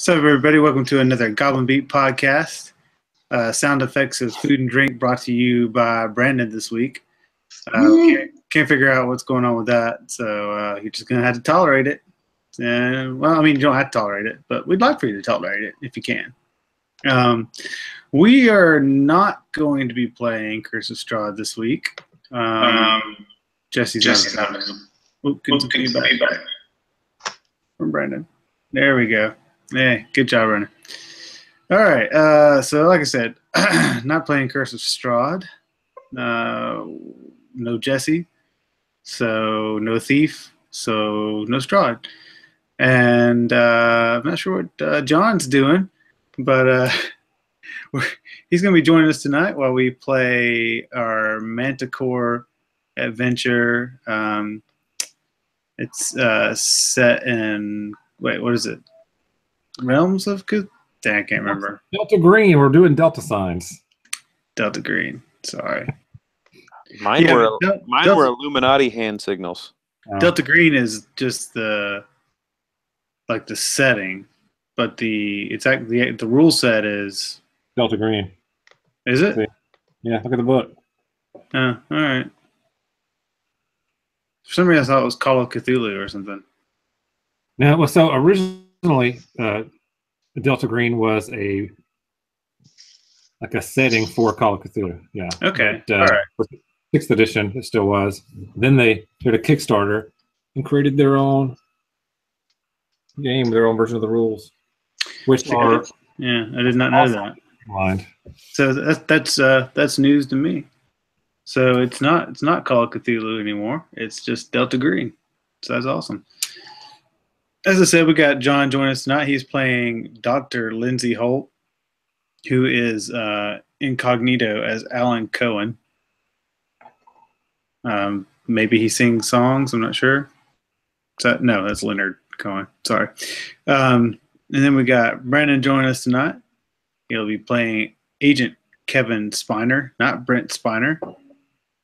So, everybody, welcome to another Goblin Beat podcast. Sound effects of food and drink brought to you by Brandon this week. Can't figure out what's going on with that, so you're just gonna have to tolerate it. And well, I mean, you don't have to tolerate it, but we'd like for you to tolerate it if you can. We are not going to be playing Curse of Strahd this week. Jesse's out. Good to be back from Brandon. There we go. Yeah, good job, Brandon. All right. So, like I said, not playing Curse of Strahd. No Jesse. So no Thief. So no Strahd. And I'm not sure what John's doing, but he's going to be joining us tonight while we play our Manticore adventure. It's set in, wait, what is it? Realms of I can't remember. Delta Green. We're doing Delta signs. Delta Green. Sorry. Mine were Illuminati hand signals. Delta Green is just the setting, but the rule set is Delta Green. Is it? Yeah, look at the book. Oh, all right. For some reason, I thought it was Call of Cthulhu or something. Now, well, so originally, Delta Green was a setting for Call of Cthulhu. Yeah. Okay. But, all right. For 6th edition, it still was. Then they did a Kickstarter and created their own game, their own version of the rules, which are I did not know that. Mind. So that's news to me. So it's not Call of Cthulhu anymore. It's just Delta Green. So that's awesome. As I said, we got John joining us tonight. He's playing Dr. Lindsay Holt, who is incognito as Alan Cohen. Maybe he sings songs. I'm not sure. No, that's Leonard Cohen. Sorry. And then we got Brandon joining us tonight. He'll be playing Agent Kevin Spiner, not Brent Spiner.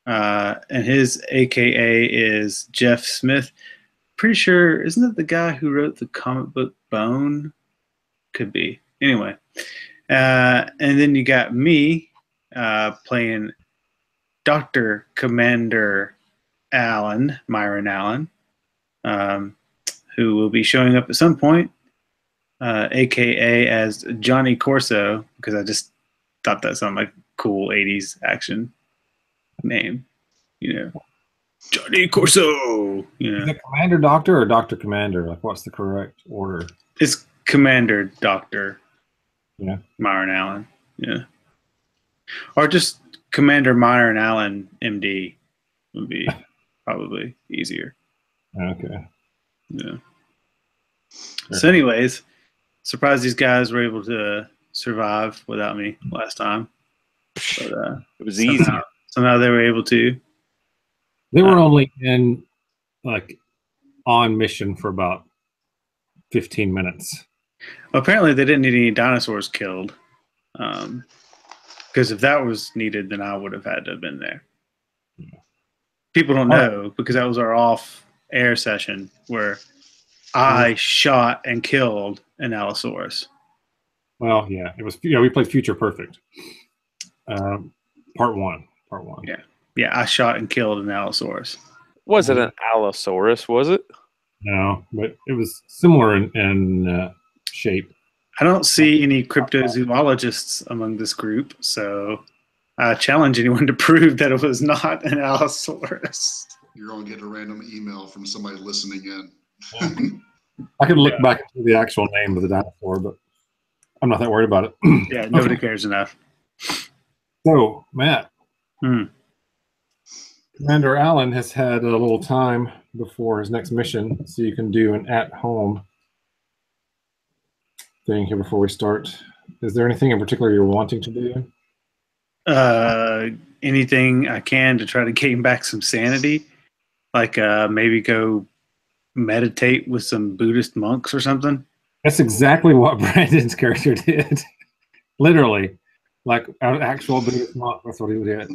And his AKA is Jeff Smith. Pretty sure, isn't it the guy who wrote the comic book Bone? Could be. Anyway. And then you got me playing Dr. Commander Allen, Myron Allen, who will be showing up at some point, AKA as Johnny Corso, because I just thought that sounded like a cool 80s action name, Johnny Corso. Is it Commander Doctor or Doctor Commander? Like, what's the correct order? It's Commander Doctor. Yeah. Myron Allen. Yeah. Or just Commander Myron Allen, MD, would be probably easier. Okay. Yeah. Sure. So, anyways, surprised these guys were able to survive without me last time. But it was easy. Somehow they were able to. They were only on mission for about 15 minutes. Apparently, they didn't need any dinosaurs killed. Because if that was needed, then I would have had to have been there. Yeah. People don't know because that was our off-air session where I shot and killed an Allosaurus. Well, yeah, it was. We played Future Perfect. Part one. Yeah, I shot and killed an Allosaurus. Was it an Allosaurus, was it? No, but it was similar in shape. I don't see any cryptozoologists among this group, so I challenge anyone to prove that it was not an Allosaurus. You're going to get a random email from somebody listening in. I can look back to the actual name of the dinosaur, but I'm not that worried about it. Yeah, nobody cares enough. So, Matt. Commander Allen has had a little time before his next mission, so you can do an at-home thing here before we start. Is there anything in particular you're wanting to do? Anything I can to try to gain back some sanity, like maybe go meditate with some Buddhist monks or something. That's exactly what Brandon's character did. Literally, like an actual Buddhist monk. That's what he did.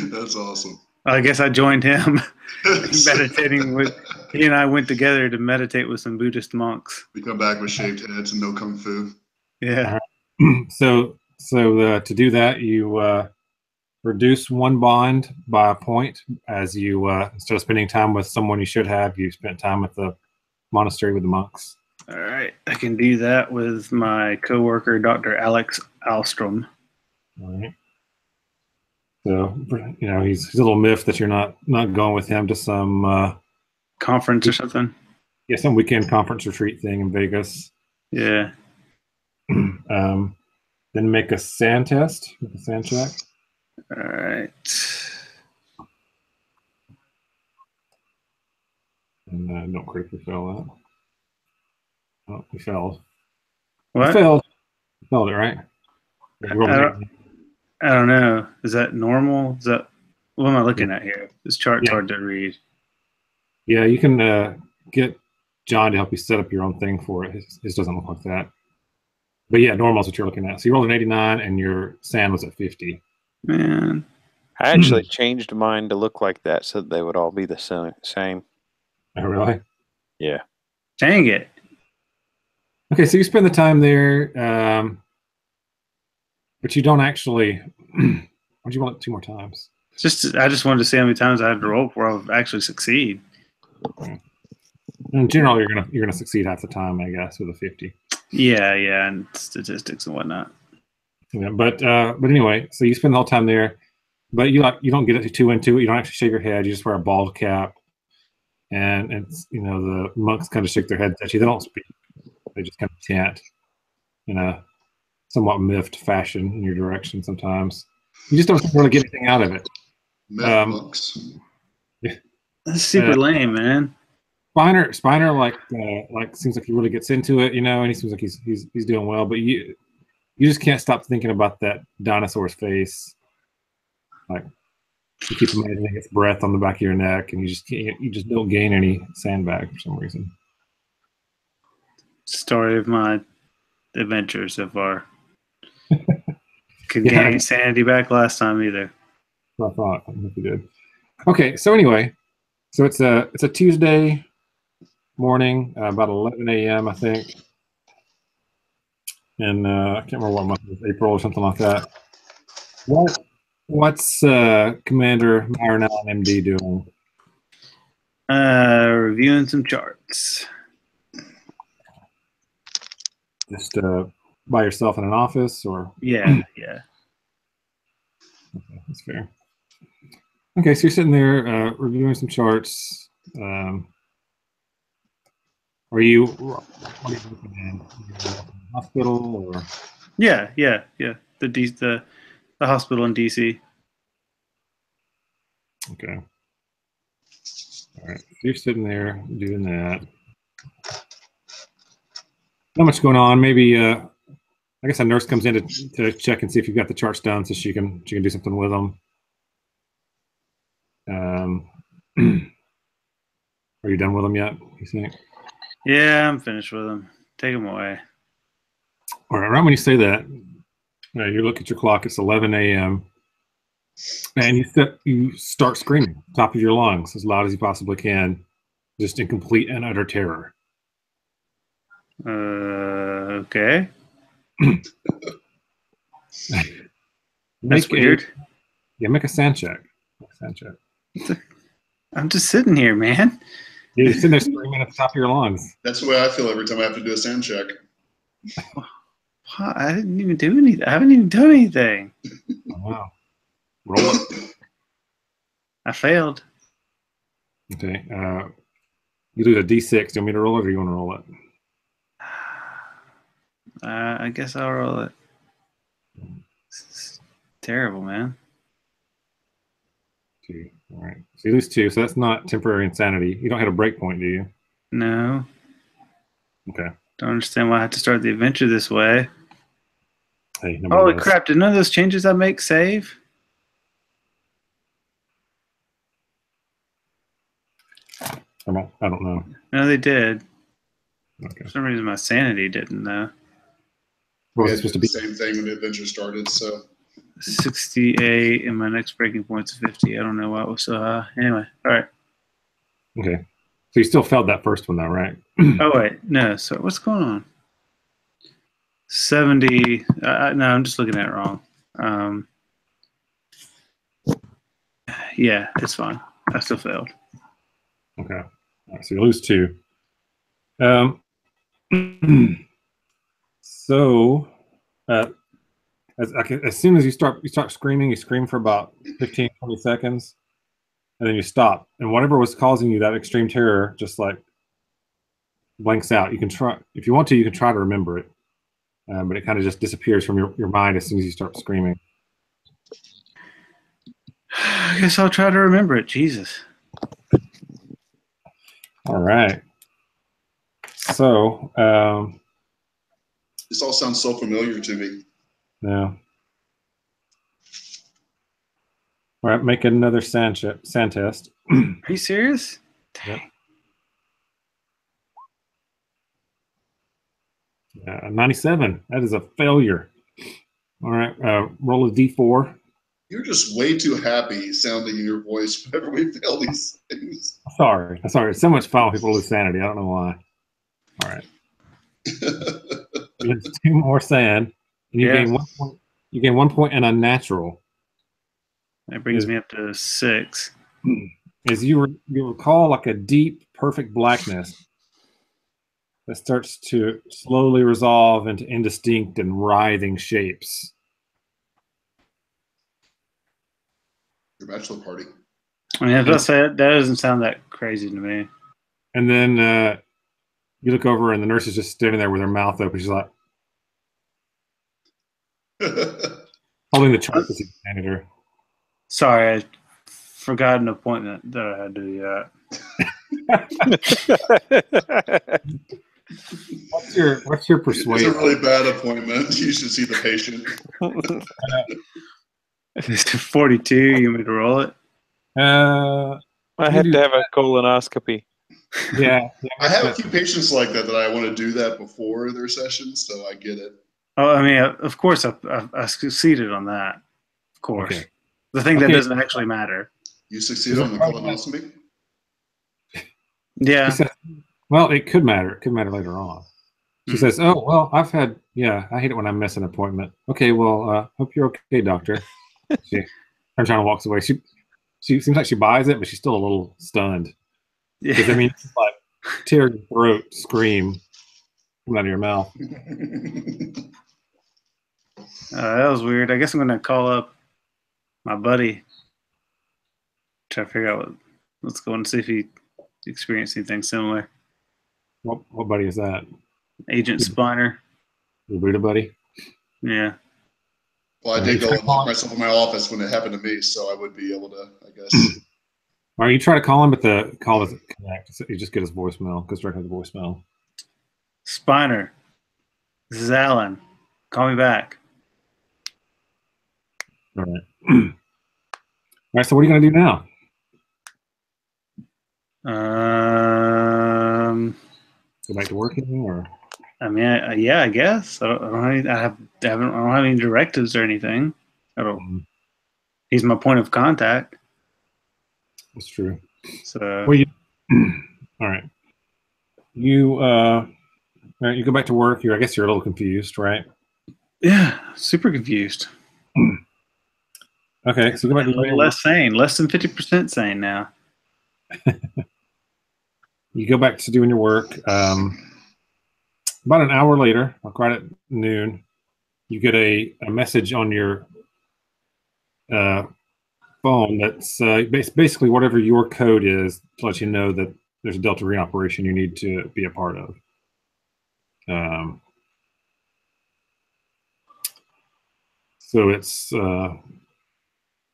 That's awesome. I guess I joined him meditating with. He and I went together to meditate with some Buddhist monks. We come back with shaved heads and no kung fu. Yeah. So to do that, you reduce one bond by a point as you instead of spending time with someone you should have, you spent time at the monastery with the monks. All right, I can do that with my coworker, Dr. Alex Alstrom. All right. So he's a little miffed that you're not going with him to some conference or something. Yeah, some weekend conference retreat thing in Vegas. Yeah. Then make a sand test. Make a sand check. All right. And don't critically fail that. Oh, we failed. What? You failed. You failed it, right? I don't know. Is that normal? Is that what am I looking at here? This chart's hard to read. Yeah, you can get John to help you set up your own thing for it. His doesn't look like that. But yeah, normal is what you're looking at. So you rolled an 89 and your sand was at 50. Man. I actually changed mine to look like that so that they would all be the same. Oh, really? Yeah. Dang it. Okay, so you spend the time there, but you don't actually. Why'd you want it 2 more times? I just wanted to see how many times I had to roll before I would actually succeed. Okay. In general, you're gonna succeed half the time, I guess, with a 50. Yeah, and statistics and whatnot. Yeah, but anyway, so you spend the whole time there, but you don't get it too into it. You don't actually shave your head. You just wear a bald cap, and it's the monks kind of shake their heads at you. They don't speak. They just kind of chant in a somewhat miffed fashion in your direction. Sometimes you just don't really get anything out of it. Monks. Yeah, that's super lame, man. Spiner like seems like he really gets into it, and he seems like he's doing well, but you just can't stop thinking about that dinosaur's face. Like you keep imagining its breath on the back of your neck, and you just don't gain any sandbag for some reason. Story of my adventure so far. Could gain any sanity back last time either. I thought I hope you did. Okay, so anyway, so it's a Tuesday morning, about 11 a.m. I think, and I can't remember what month it was, April or something like that. What's Commander Myron Allen, MD, doing? Reviewing some charts. Just by yourself in an office, or? Yeah. Okay, that's fair. Okay, so you're sitting there reviewing some charts. What are you looking at? Hospital or? Yeah. The hospital in DC. Okay. All right. So you're sitting there doing that. Not much going on. Maybe I guess a nurse comes in to check and see if you've got the charts done, so she can do something with them. Are you done with them yet, you think? Yeah, I'm finished with them. Take them away. All right. Right when you say that, you look at your clock. It's 11 a.m. and you start screaming top of your lungs as loud as you possibly can, just in complete and utter terror. Okay. That's weird. Make a sand check. I'm just sitting here, man. You're sitting there screaming at the top of your lungs. That's the way I feel every time I have to do a sand check. I didn't even do anything. I haven't even done anything. Oh, wow. Roll it. I failed. Okay. You do a D6. Do you want me to roll it, or you want to roll it? I guess I'll roll it. It's terrible, man. 2. All right. So you lose 2. So that's not temporary insanity. You don't have a break point, do you? No. Okay. Don't understand why I have to start the adventure this way. Hey, holy crap! Did none of those changes I make save? I don't know. No, they did. Okay. For some reason, my sanity didn't, though. What was it supposed to be? The same thing when the adventure started, so. 68, and my next breaking point's 50. I don't know why it was so high. Anyway, all right. Okay. So you still failed that first one, though, right? Oh, wait. No, so what's going on? 70. No, I'm just looking at it wrong. Yeah, it's fine. I still failed. Okay. All right, so you lose 2. So, as soon as you start screaming, you scream for about 15, 20 seconds, and then you stop. And whatever was causing you that extreme terror just like blanks out. You can try, if you want to, you can try to remember it, but it kind of just disappears from your mind as soon as you start screaming. I guess I'll try to remember it. Jesus. All right. So, This all sounds so familiar to me. yeah. All right, make another sand test. Are you serious? Yep. 97. That is a failure. All right, roll a d4. You're just way too happy sounding in your voice whenever we fail these things. Sorry. It's so much fun when people lose sanity. I don't know why. All right. It's 2 more sand, and you gain 1 point. You gain 1 point and a natural. That brings me up to 6. As you recall, like a deep, perfect blackness that starts to slowly resolve into indistinct and writhing shapes. Your bachelor party. I mean, that doesn't sound that crazy to me. And then you look over, and the nurse is just standing there with her mouth open. She's like holding the chart that you handed her. Sorry, I forgot an appointment that I had to What's your persuasion? It's a really bad appointment. You should see the patient. 42. You want me to roll it? I had to have a colonoscopy. Yeah. I have a few patients like that I want to do that before their sessions, so I get it. Oh, I mean, of course, I succeeded on that. Of course. Okay. The thing that doesn't actually matter. You succeeded on the colonoscopy? Yeah. Says, well, it could matter. It could matter later on. She says, "Oh, well, I hate it when I miss an appointment." Okay, well, hope you're okay, doctor. She turns around and walks away. She seems like she buys it, but she's still a little stunned. Because, I mean, it's like tear your throat, scream coming out of your mouth. That was weird. I guess I'm going to call up my buddy, try to figure out what's going on, see if he experienced anything similar. What buddy is that? Agent Spiner. Your Buddha buddy? Yeah. Well, I did go and lock myself in my office when it happened to me, so I would be able to, I guess. All right, you try to call him, but the call doesn't connect. You just get his voicemail. Goes directly to the voicemail. Spiner, this is Alan. Call me back. All right. All right, so what are you going to do now? Go back to working, or? I mean, I guess I don't have any directives or anything. I don't. He's my point of contact. That's true. So. Well, all right. You go back to work. I guess you're a little confused, right? Yeah, super confused. Okay, so go back to less sane, less than 50% sane now. You go back to doing your work. About an hour later, like right at noon, you get a message on your phone that's basically whatever your code is to let you know that there's a Delta Green operation you need to be a part of. So it's I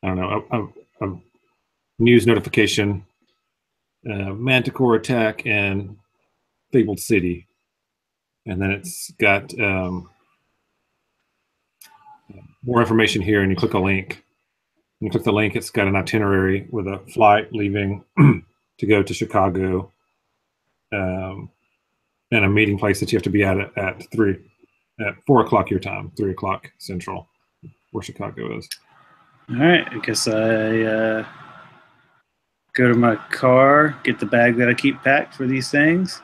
don't know, a news notification, Manticore attack in Fabled City. And then it's got more information here, and you click a link. When you click the link, it's got an itinerary with a flight leaving to go to Chicago, and a meeting place that you have to be at 4 o'clock your time, 3 o'clock Central, where Chicago is. All right, I guess I go to my car, get the bag that I keep packed for these things,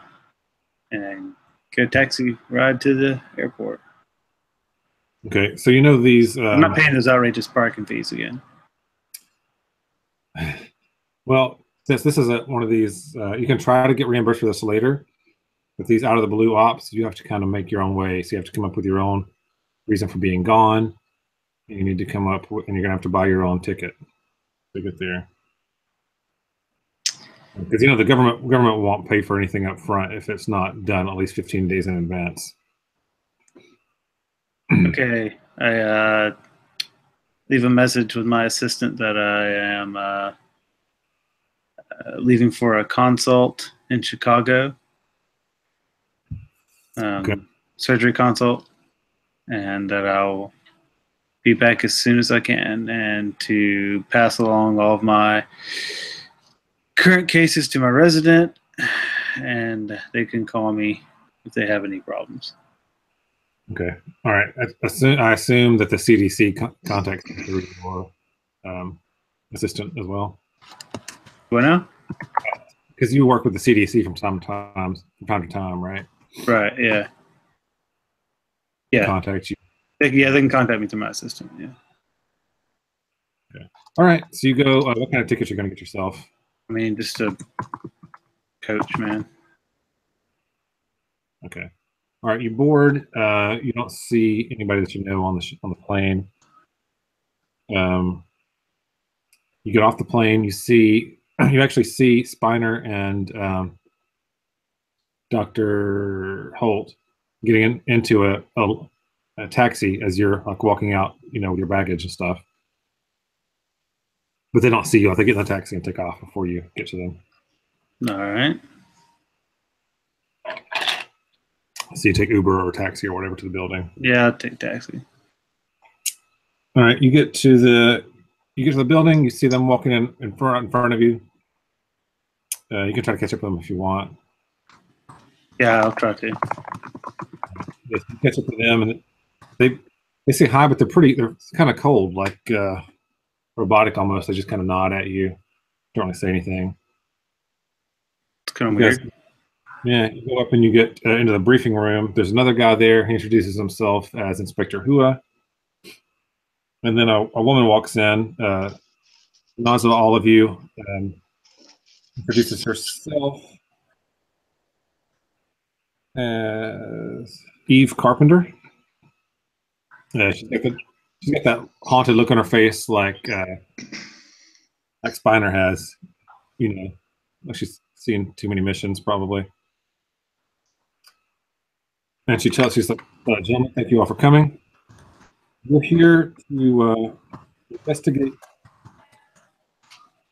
and go taxi ride to the airport. Okay, so you know these. I'm not paying those outrageous parking fees again. Well, since this is one of these, you can try to get reimbursed for this later. With these out of the blue ops, you have to kind of make your own way. So you have to come up with your own reason for being gone. And you need to come up with, and you're gonna have to buy your own ticket to get there. Because the government won't pay for anything up front if it's not done at least 15 days in advance. Okay, I leave a message with my assistant that I am leaving for a consult in Chicago, Okay. surgery consult, and that I'll be back as soon as I can, and to pass along all of my current cases to my resident, and they can call me if they have any problems. Okay. All right. I assume that the CDC contacts your assistant as well. What now? Because you work with the CDC from time to time, right? Right. Yeah. Yeah. Contact you. They can contact me through my assistant. Yeah. Okay. All right. So you go. What kind of tickets you're going to get yourself? I mean, just a coach, man. Okay. All right. You board. You don't see anybody that you know on the plane. You get off the plane. You actually see Spiner and Dr. Holt getting into a taxi as you're like walking out, with your baggage and stuff. But they don't see you. They get in the taxi and take off before you get to them. All right. So you take Uber or taxi or whatever to the building. Yeah, I'll take taxi. All right, you get to the building. You see them walking in front of you. You can try to catch up with them if you want. Yeah, I'll try to. You catch up with them, and they say hi, but they're kind of cold, like robotic almost. They just kind of nod at you. Don't really say anything. It's kind of weird. Yeah, you go up and you get into the briefing room. There's another guy there. He introduces himself as Inspector Hua. And then a woman walks in, nods to all of you, and introduces herself as Eve Carpenter. She's got that haunted look on her face, like Spiner has. Like she's seen too many missions, probably. And she's like, gentlemen, thank you all for coming. We're here to investigate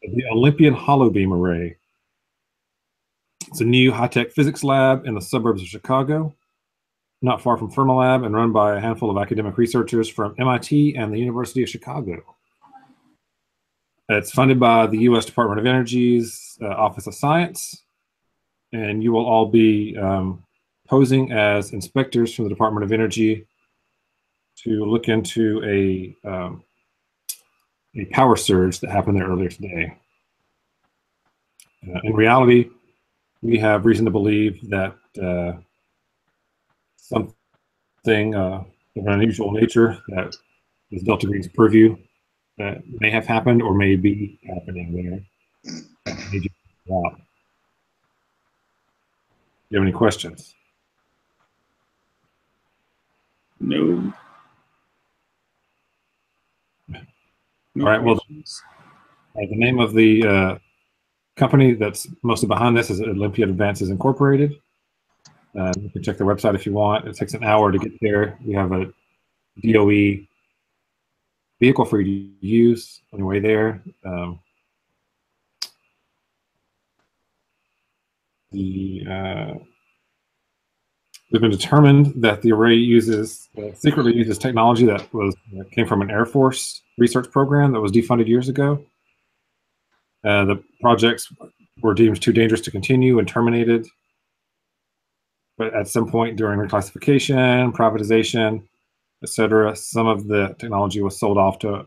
the Olympian Holobeam Array. It's a new high-tech physics lab in the suburbs of Chicago, not far from Fermilab, and run by a handful of academic researchers from MIT and the University of Chicago. It's funded by the U.S. Department of Energy's Office of Science, and you will all be posing as inspectors from the Department of Energy to look into a power surge that happened there earlier today. In reality, we have reason to believe that something of an unusual nature that is Delta Green's purview that may have happened or may be happening there. Do you have any questions? No. All right. Well, the name of the company that's mostly behind this is Olympia Advances Incorporated. You can check their website if you want. It takes an hour to get there. We have a DOE vehicle for you to use on your way there. It's been determined that the array secretly uses technology that came from an Air Force research program that was defunded years ago. The projects were deemed too dangerous to continue and terminated. But at some point during reclassification, privatization, etc. Some of the technology was sold off to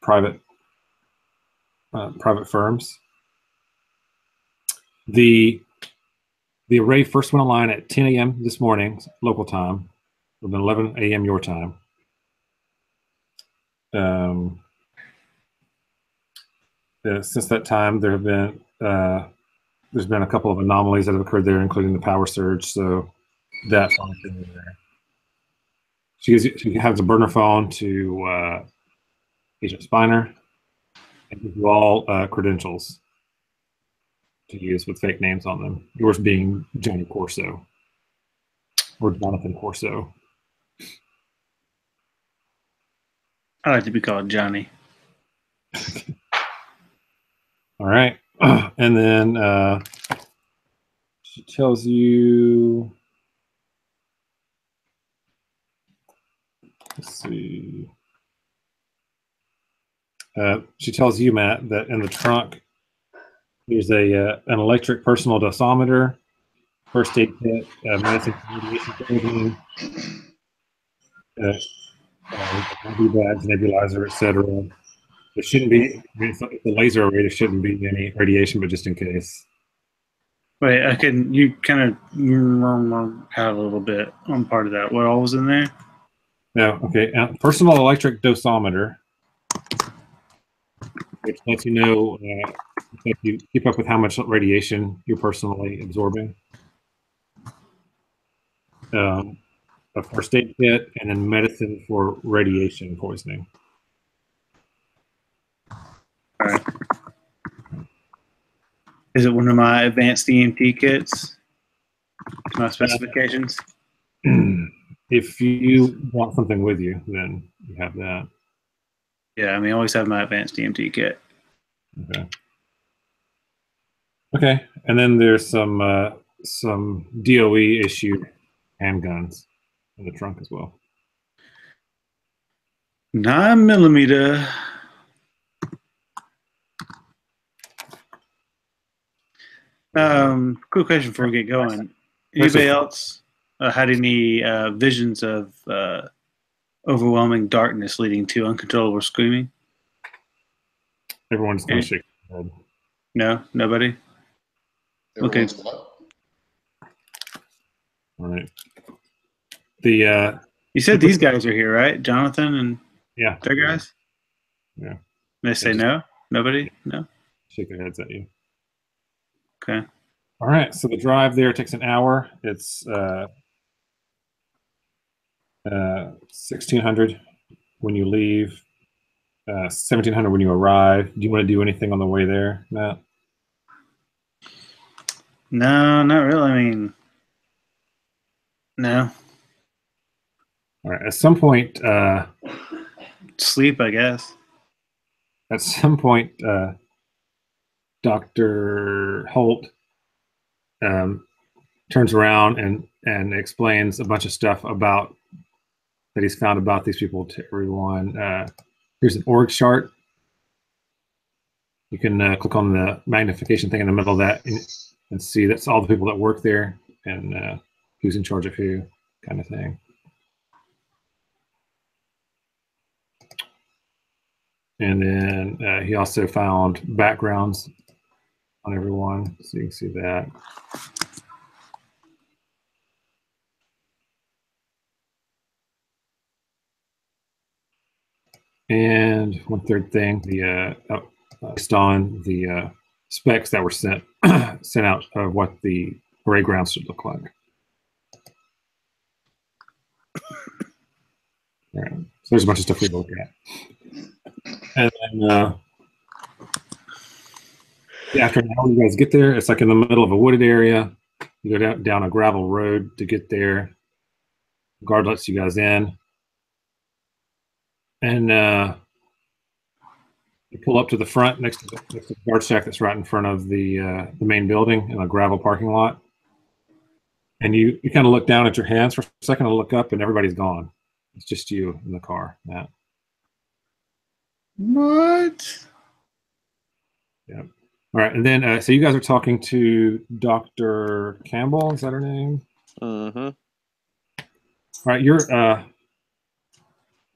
private firms. The array first went online at 10 a.m. this morning, local time, and 11 a.m. your time. Since that time, there's been a couple of anomalies that have occurred there, including the power surge. So that's one thing there. She has a burner phone to Agent Spiner, and gives you all credentials to use with fake names on them. Yours being Johnny Corso or Jonathan Corso. I like to be called Johnny. All right. And then she tells you, let's see. She tells you, Matt, that in the trunk there's an electric personal dosimeter, first aid kit, medicine radiation therapy, IV bags, nebulizer, etc. There shouldn't be, it's a laser array, there shouldn't be any radiation, but just in case. Wait, you kind of out a little bit on part of that. What all was in there? No, okay. Personal electric dosimeter, which lets you know, if you keep up with how much radiation you're personally absorbing. A first aid kit, and then medicine for radiation poisoning. All right. Is it one of my advanced EMT kits? My specifications? If you want something with you, then you have that. Yeah, I mean, I always have my advanced EMT kit. Okay. Okay, and then there's some DOE issued handguns in the trunk as well. 9mm. Quick question before we get going. Anybody else had any visions of overwhelming darkness leading to uncontrollable screaming? Everyone's going to shake their head. No? Nobody? Everyone's Okay. what? All right. The you said these guys are here, right? Jonathan and yeah, their guys? Yeah. They say no? Nobody? No? Shake their heads at you. Okay. All right. So the drive there takes an hour. It's 1600 when you leave, 1700 when you arrive. Do you want to do anything on the way there, Matt? No, not really. I mean, no. All right. At some point, sleep, I guess. At some point, Dr. Holt turns around and explains a bunch of stuff about that he's found about these people to everyone. Here's an org chart. You can click on the magnification thing in the middle of that and see that's all the people that work there and who's in charge of who, kind of thing. And then he also found backgrounds on everyone, so you can see that. And one third thing, based on the specs that were sent out of what the array grounds should look like. All right. So there's a bunch of stuff we look at. And then after an hour, you guys get there. It's like in the middle of a wooded area. You go down a gravel road to get there. Guard lets you guys in. And you pull up to the front next to the guard shack that's right in front of the main building in a gravel parking lot. And you kind of look down at your hands for a second and look up, and everybody's gone. It's just you in the car, Matt. What? Yeah. All right. And then, so you guys are talking to Dr. Campbell. Is that her name? Mm-hmm. right, you're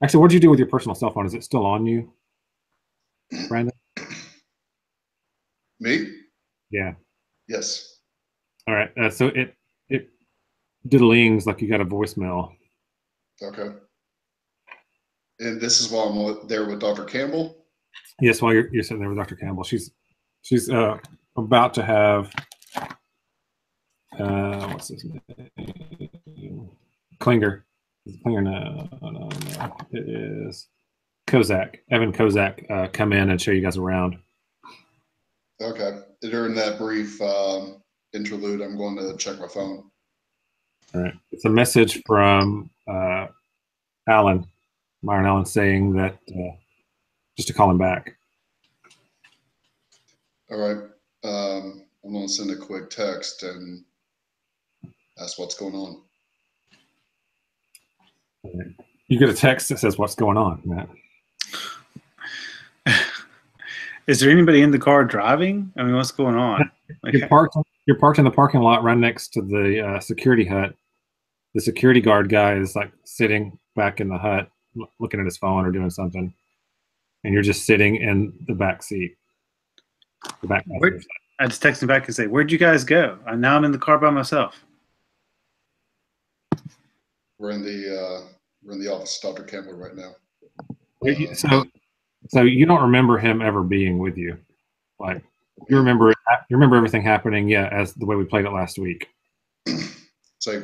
actually, what did you do with your personal cell phone? Is it still on you, Brandon? Me? Yeah. Yes. All right. So it diddlings like you got a voicemail. Okay. And this is while I'm there with Dr. Campbell. Yes, while you're sitting there with Dr. Campbell, she's about to have what's his name? Klinger. Is it Klinger? No. It is Kozak. Evan Kozak come in and show you guys around. Okay. During that brief interlude, I'm going to check my phone. All right. It's a message from Myron Allen, saying that just to call him back. All right. I'm going to send a quick text and ask what's going on. All right. You get a text that says, "What's going on, Matt?" Is there anybody in the car driving? I mean, what's going on? Like, You're parked in the parking lot right next to the security hut. The security guard guy is like sitting back in the hut, looking at his phone or doing something, and you're just sitting in the back seat. The back passenger side. I just text him back and say, "Where'd you guys go?" Now I'm in the car by myself. We're in the office of Dr. Campbell right now. So you don't remember him ever being with you, like you remember everything happening, yeah, as the way we played it last week. It's like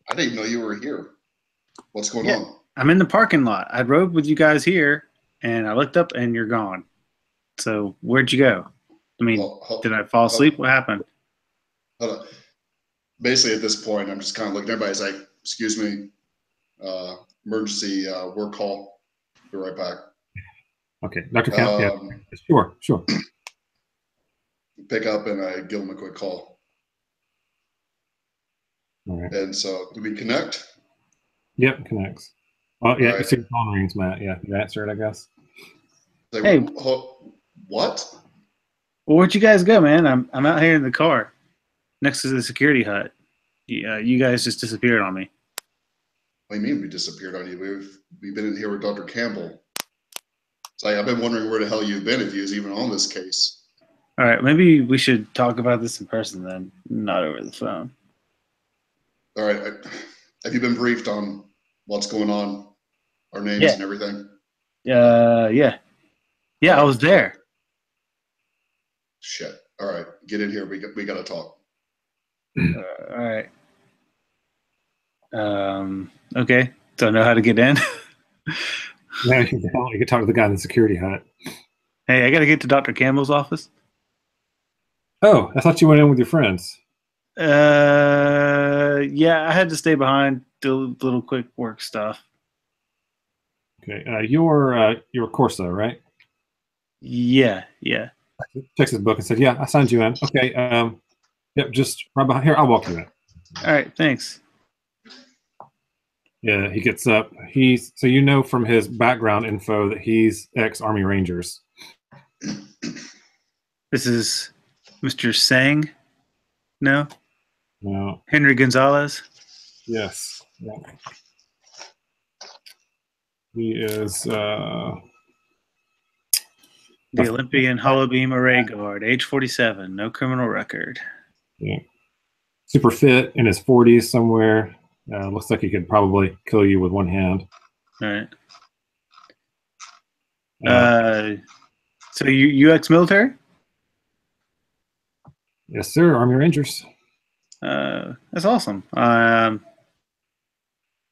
I didn't know you were here. What's going on? I'm in the parking lot. I rode with you guys here, and I looked up, and you're gone. So where'd you go? I mean, did I fall asleep? What happened? Hold on. Basically, at this point, I'm just kind of looking. Everybody's like, "Excuse me, emergency work call. Be right back." Okay, Dr. Campbell. Yeah. Sure. Pick up and I give him a quick call. All right. And so, do we connect? Yep, connects. Well, yeah, Right. you see the phone rings, Matt. Yeah, you answer it, I guess. Like, Hey. What? Well, where'd you guys go, man? I'm out here in the car, next to the security hut. Yeah, you guys just disappeared on me. What do you mean we disappeared on you? We've been in here with Dr. Campbell. It's like I've been wondering where the hell you've been if you was even on this case. All right, maybe we should talk about this in person then, not over the phone. All right. Have you been briefed on what's going on, our names and everything? Yeah, I was there. Shit. All right, get in here. We got to talk. All right. Okay. Don't know how to get in. Yeah, you can talk to the guy in the security hut. Hey, I got to get to Dr. Campbell's office. Oh, I thought you went in with your friends. Yeah, I had to stay behind, do little quick work stuff. Okay, you're Corso, right? Yeah. Checks his book and said, "Yeah, I signed you in." Okay, yep, just right behind here. I'll walk you in. All right, thanks. Yeah, he gets up. So you know from his background info that he's ex-Army Rangers. This is Mr. Sang? No? Henry Gonzalez? Yes. Yeah. He is the Olympian Hollow Beam Array Guard, age 47, no criminal record. Yeah. Super fit, in his 40s somewhere. Looks like he could probably kill you with one hand. All right. So you ex-military? Yes, sir. Army Rangers. That's awesome. I'm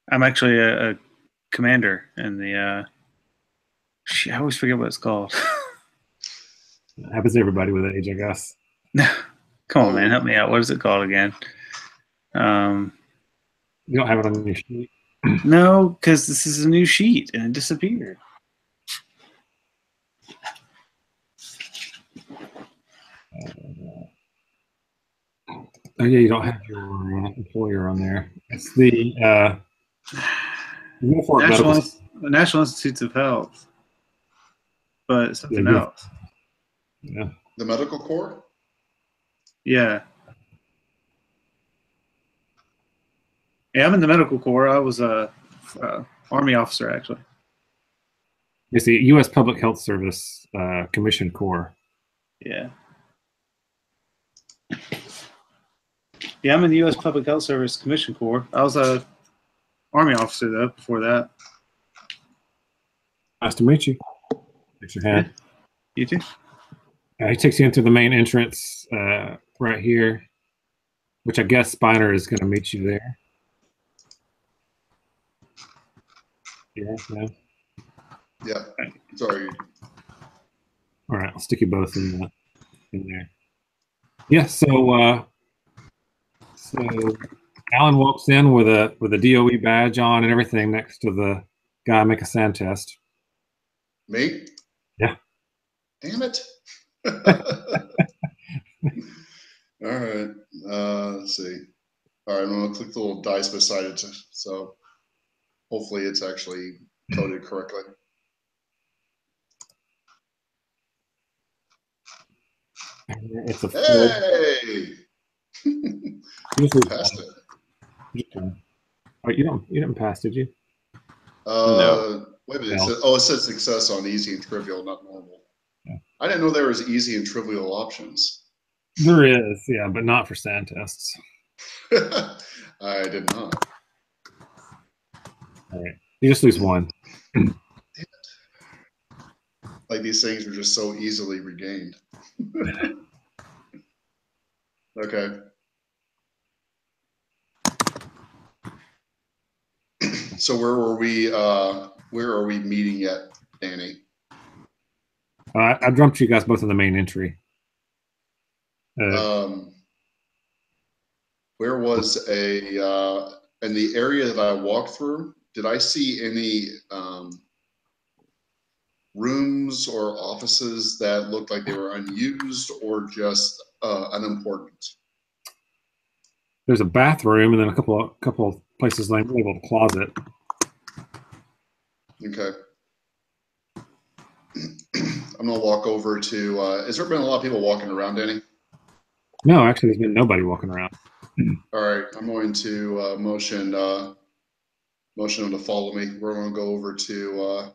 actually a commander in the. I always forget what it's called. It happens to everybody with age, I guess. Come on, man, help me out. What is it called again? You don't have it on your sheet? No, because this is a new sheet and it disappeared. Oh yeah, you don't have your employer on there. It's the National Institutes of Health, but something else. Yeah. The Medical Corps? Yeah. Yeah, I'm in the medical corps. I was a Army officer, actually. It's the U.S. Public Health Service Commission Corps. Yeah. Yeah, I'm in the U.S. Public Health Service Commission Corps. I was a Army officer, though, before that. Nice to meet you. Thanks your hand. You too? He takes you into the main entrance right here, which I guess Spiner is going to meet you there. Yeah, yeah. Yeah. Sorry. All right, I'll stick you both in there. Yeah. So Alan walks in with a DOE badge on and everything next to the guy make a sand test. Me? Yeah. Damn it. All right. Let's see. All right, I'm gonna click the little dice beside it, so hopefully it's actually coded correctly. It's a Hey! Passed it. Oh, you didn't pass, did you? No. Wait a minute. It says success on easy and trivial, not normal. Yeah. I didn't know there was easy and trivial options. There is, yeah, but not for sand tests. I did not. All right, you just lose one. Like these things are just so easily regained. Okay. So where are we meeting at, Danny? I dumped you guys both in the main entry. Where was in the area that I walked through, did I see any rooms or offices that looked like they were unused or just unimportant? There's a bathroom and then a couple of places labeled closet. Okay. I'm gonna walk over to. Has there been a lot of people walking around, Danny? No, actually, there's been nobody walking around. All right, I'm going to motion them to follow me. We're gonna go over to.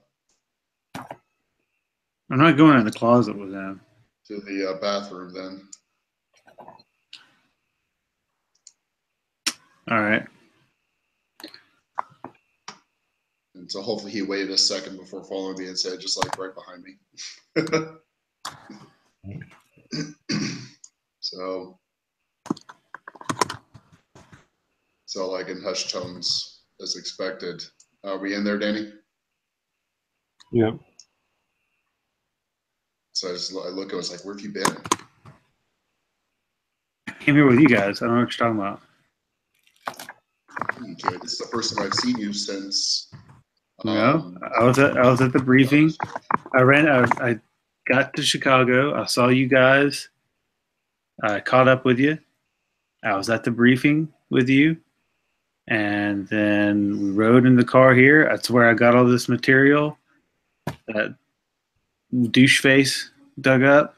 I'm not going in the closet with them. To the bathroom then. All right. And so hopefully he waited a second before following me and said, just like right behind me. So like in hushed tones as expected. Are we in there, Danny? Yeah. So I look, I was like, where have you been? I came here with you guys. I don't know what you're talking about. Okay, this is the first time I've seen you since. No, I was at the briefing. I got to Chicago. I saw you guys. I caught up with you. I was at the briefing with you. And then we rode in the car here. That's where I got all this material that douche face dug up.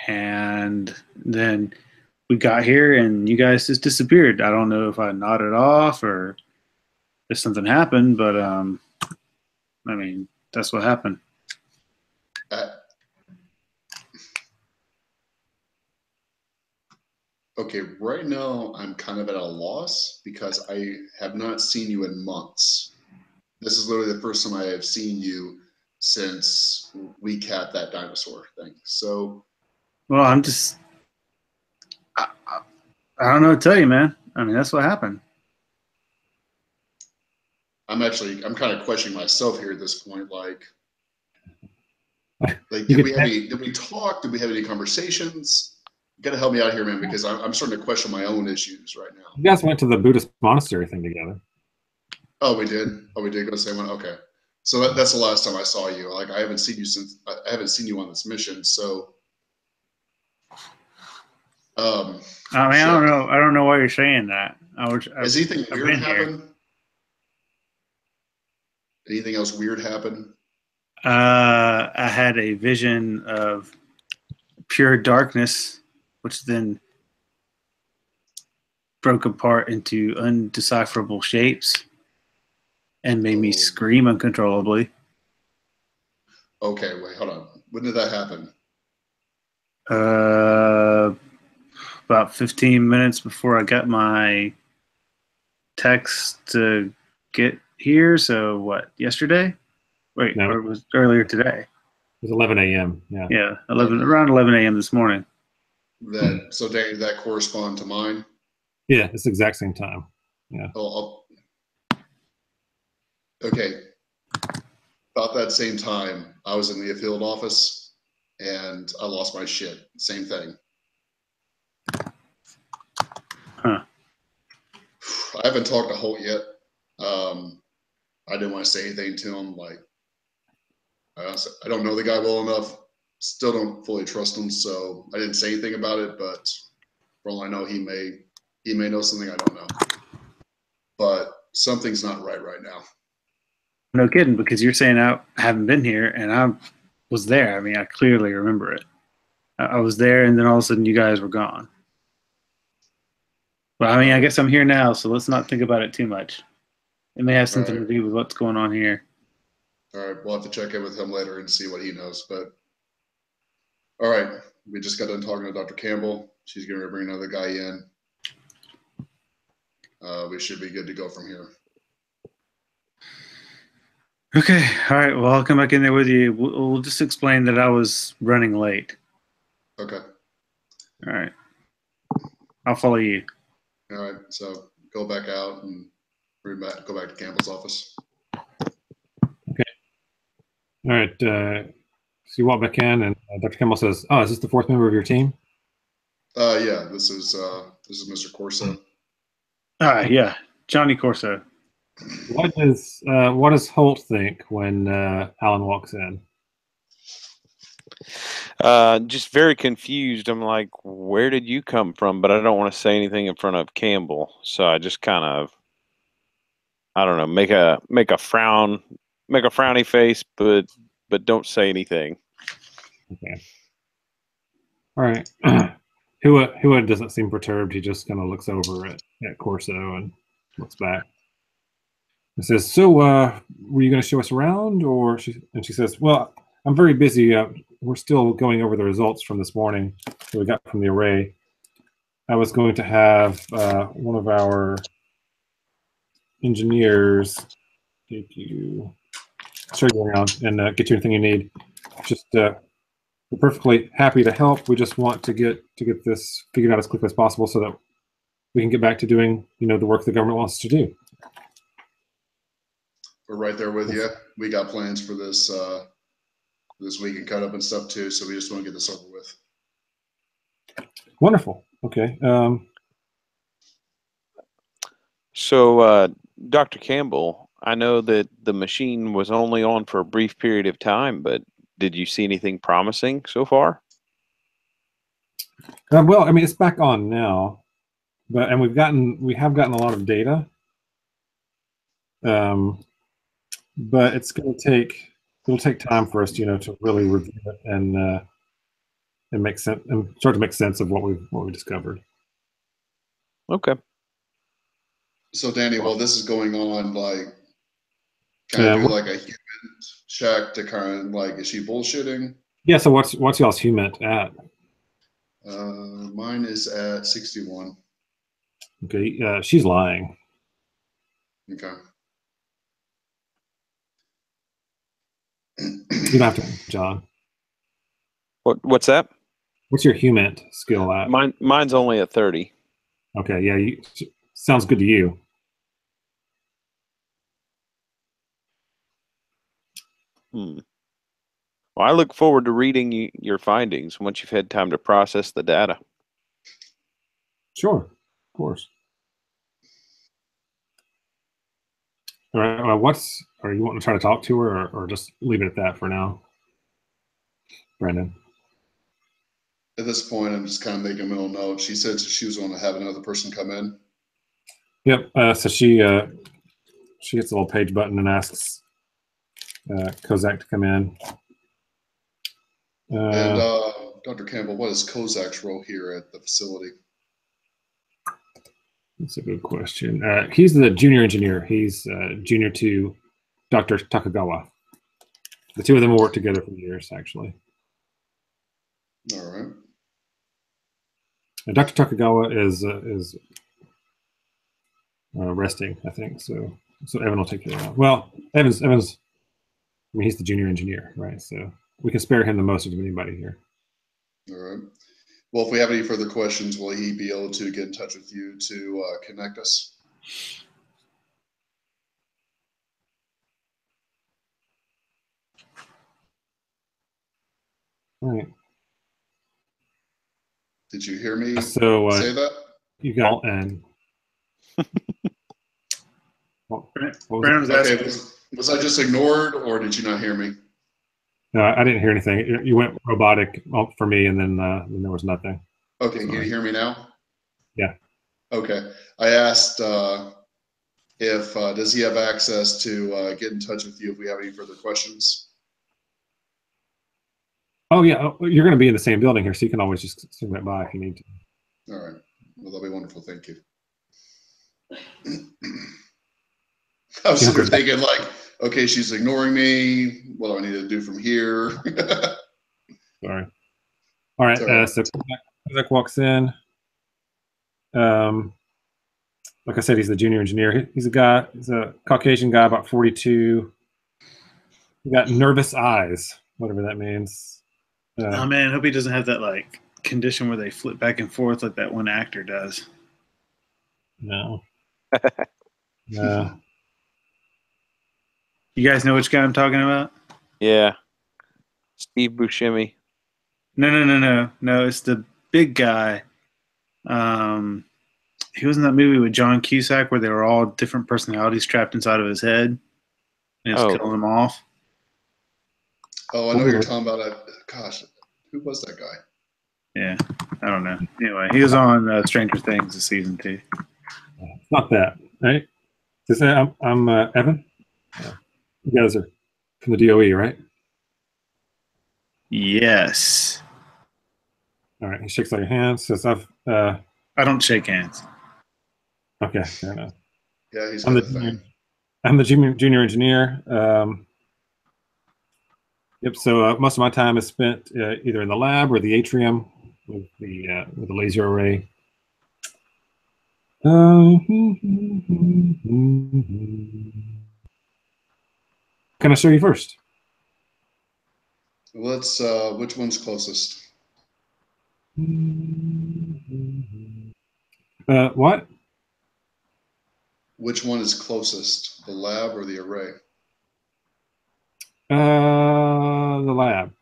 And then we got here and you guys just disappeared. I don't know if I nodded off or if something happened, but I mean, that's what happened. Okay, right now I'm kind of at a loss because I have not seen you in months. This is literally the first time I have seen you since we capped that dinosaur thing. So, well, I don't know what to tell you, man. I mean, that's what happened. I'm kind of questioning myself here at this point. Like did we talk? Did we have any conversations? You gotta help me out here, man, because I'm starting to question my own issues right now. You guys went to the Buddhist monastery thing together. Oh, we did. Oh, we did go to the same one. Okay, so that's the last time I saw you. Like I haven't seen you on this mission. So, I mean, I don't know. I don't know why you're saying that. Has anything weird happened? Anything else weird happen? I had a vision of pure darkness, which then broke apart into undecipherable shapes and made me Oh. scream uncontrollably. Okay, wait, hold on. When did that happen? About 15 minutes before I got my text to get here. So what? Yesterday? Wait, No. or it was earlier today? It was 11 a.m. Yeah. Yeah, around 11 a.m. this morning. So Danny, did that correspond to mine? Yeah, it's the exact same time. Yeah. Okay. About that same time, I was in the field office and I lost my shit. Same thing. Huh. I haven't talked to Holt yet. I didn't want to say anything to him. Like, I don't know the guy well enough. Still don't fully trust him, so I didn't say anything about it. But for all I know, he may know something I don't know. But something's not right now. No kidding, because you're saying I haven't been here, and I was there. I mean, I clearly remember it. I was there, and then all of a sudden, you guys were gone. But I mean, I guess I'm here now, so let's not think about it too much. It may have something to do with what's going on here. All right, we'll have to check in with him later and see what he knows. But all right, we just got done talking to Dr. Campbell. She's going to bring another guy in. We should be good to go from here. Okay, all right. Well, I'll come back in there with you. We'll just explain that I was running late. Okay. All right. I'll follow you. All right, so go back out and go back to Campbell's office. Okay. All right. So you walk back in, and Dr. Campbell says, "Oh, is this the fourth member of your team?" Yeah, this is Mr. Corso. Yeah, Johnny Corso. What does Holt think when Alan walks in? Just very confused. I'm like, where did you come from? But I don't want to say anything in front of Campbell, so I just kind of, I don't know, make a frowny face, but don't say anything. Okay. All right. Hua doesn't seem perturbed. He just kind of looks over at Corso and looks back. He says, "So, were you going to show us around?" She says, "Well, I'm very busy. We're still going over the results from this morning that we got from the array. I was going to have one of our engineers show you around and get you anything you need. Just we're perfectly happy to help. We just want to get this figured out as quickly as possible so that we can get back to doing the work the government wants us to do." We're right there with you. We got plans for this this week and cut up and stuff too, so we just want to get this over with. Wonderful. Okay. So, Dr. Campbell, I know that the machine was only on for a brief period of time, but did you see anything promising so far? Well, I mean, it's back on now, and we have gotten a lot of data. But it'll take time for us, to really review it and make sense and start to make sense of what we discovered. Okay. So Danny, while this is going on, like, kind of do like a human check to kind of like, is she bullshitting? Yeah. So what's y'all's human at? Mine is at 61. Okay. She's lying. Okay. You don't have to, John. What's that? What's your human skill at? Mine's only at 30. Okay. Yeah. Sounds good to you. Well, I look forward to reading your findings once you've had time to process the data. Sure. Of course. All right. Are you wanting to try to talk to her or just leave it at that for now? Brandon. At this point, I'm just kind of making a mental note. She said she was going to have another person come in. Yep. So she hits a little page button and asks Kozak to come in. And Dr. Campbell, what is Kozak's role here at the facility? That's a good question. He's the junior engineer. He's junior to Dr. Takagawa. The two of them will work together for years, actually. All right. And Dr. Takagawa is resting, I think. So Evan will take care of that. Well, Evan's. I mean, he's the junior engineer, right? So we can spare him the most of anybody here. All right. Well, if we have any further questions, will he be able to get in touch with you to connect us? All right. Did you hear me So say that? you got and. Brandon was asking. Okay, was I just ignored, or did you not hear me? No, I didn't hear anything. You went robotic for me, and then there was nothing. Okay, can you hear me now? Yeah. Okay. I asked if does he have access to get in touch with you if we have any further questions? Oh yeah, you're going to be in the same building here, so you can always just swing that by if you need to. All right. Well, that'll be wonderful. Thank you. I was sitting there thinking, like, okay, she's ignoring me. What do I need to do from here? Sorry. All right. So Kozak walks in. Like I said, he's the junior engineer. He's a guy. He's a Caucasian guy, about 42. He got nervous eyes, whatever that means. Oh man, I hope he doesn't have that like condition where they flip back and forth like that one actor does. No. No. You guys know which guy I'm talking about? Yeah. Steve Buscemi. No. It's the big guy. He was in that movie with John Cusack where they were all different personalities trapped inside of his head, and it's killing them off. Oh, I know you're talking about. Gosh, who was that guy? Yeah, I don't know. Anyway, he was on Stranger Things this season 2. It's not that, right? To say I'm Evan. You guys are from the DOE, right? Yes. All right. He shakes all your hands. Says, "I don't shake hands." Okay, fair enough. Yeah, he's. I'm the junior engineer. Yep. So most of my time is spent either in the lab or the atrium with the laser array. Can I show you first? Let's. Which one's closest? What? Which one is closest, the lab or the array? The lab.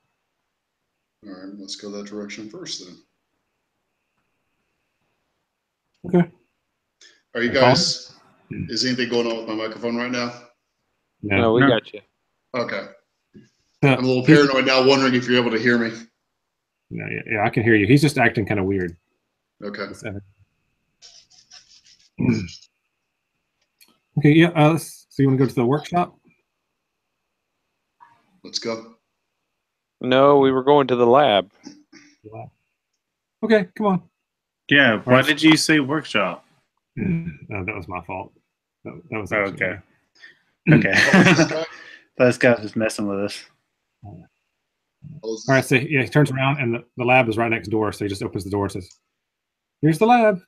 All right, let's go that direction first then. Okay. Are you guys? Is anything going on with my microphone right now? No, we got you. Okay. I'm a little paranoid now, wondering if you're able to hear me. No, yeah, I can hear you. He's just acting kind of weird. Okay. Okay, yeah. So you want to go to the workshop? Let's go. No, we were going to the lab. Okay, come on. Yeah, why did you say workshop? No, that was my fault. That was okay. Okay. This guy's just messing with us. All right, so yeah, he turns around and the lab is right next door, so he just opens the door and says, "Here's the lab."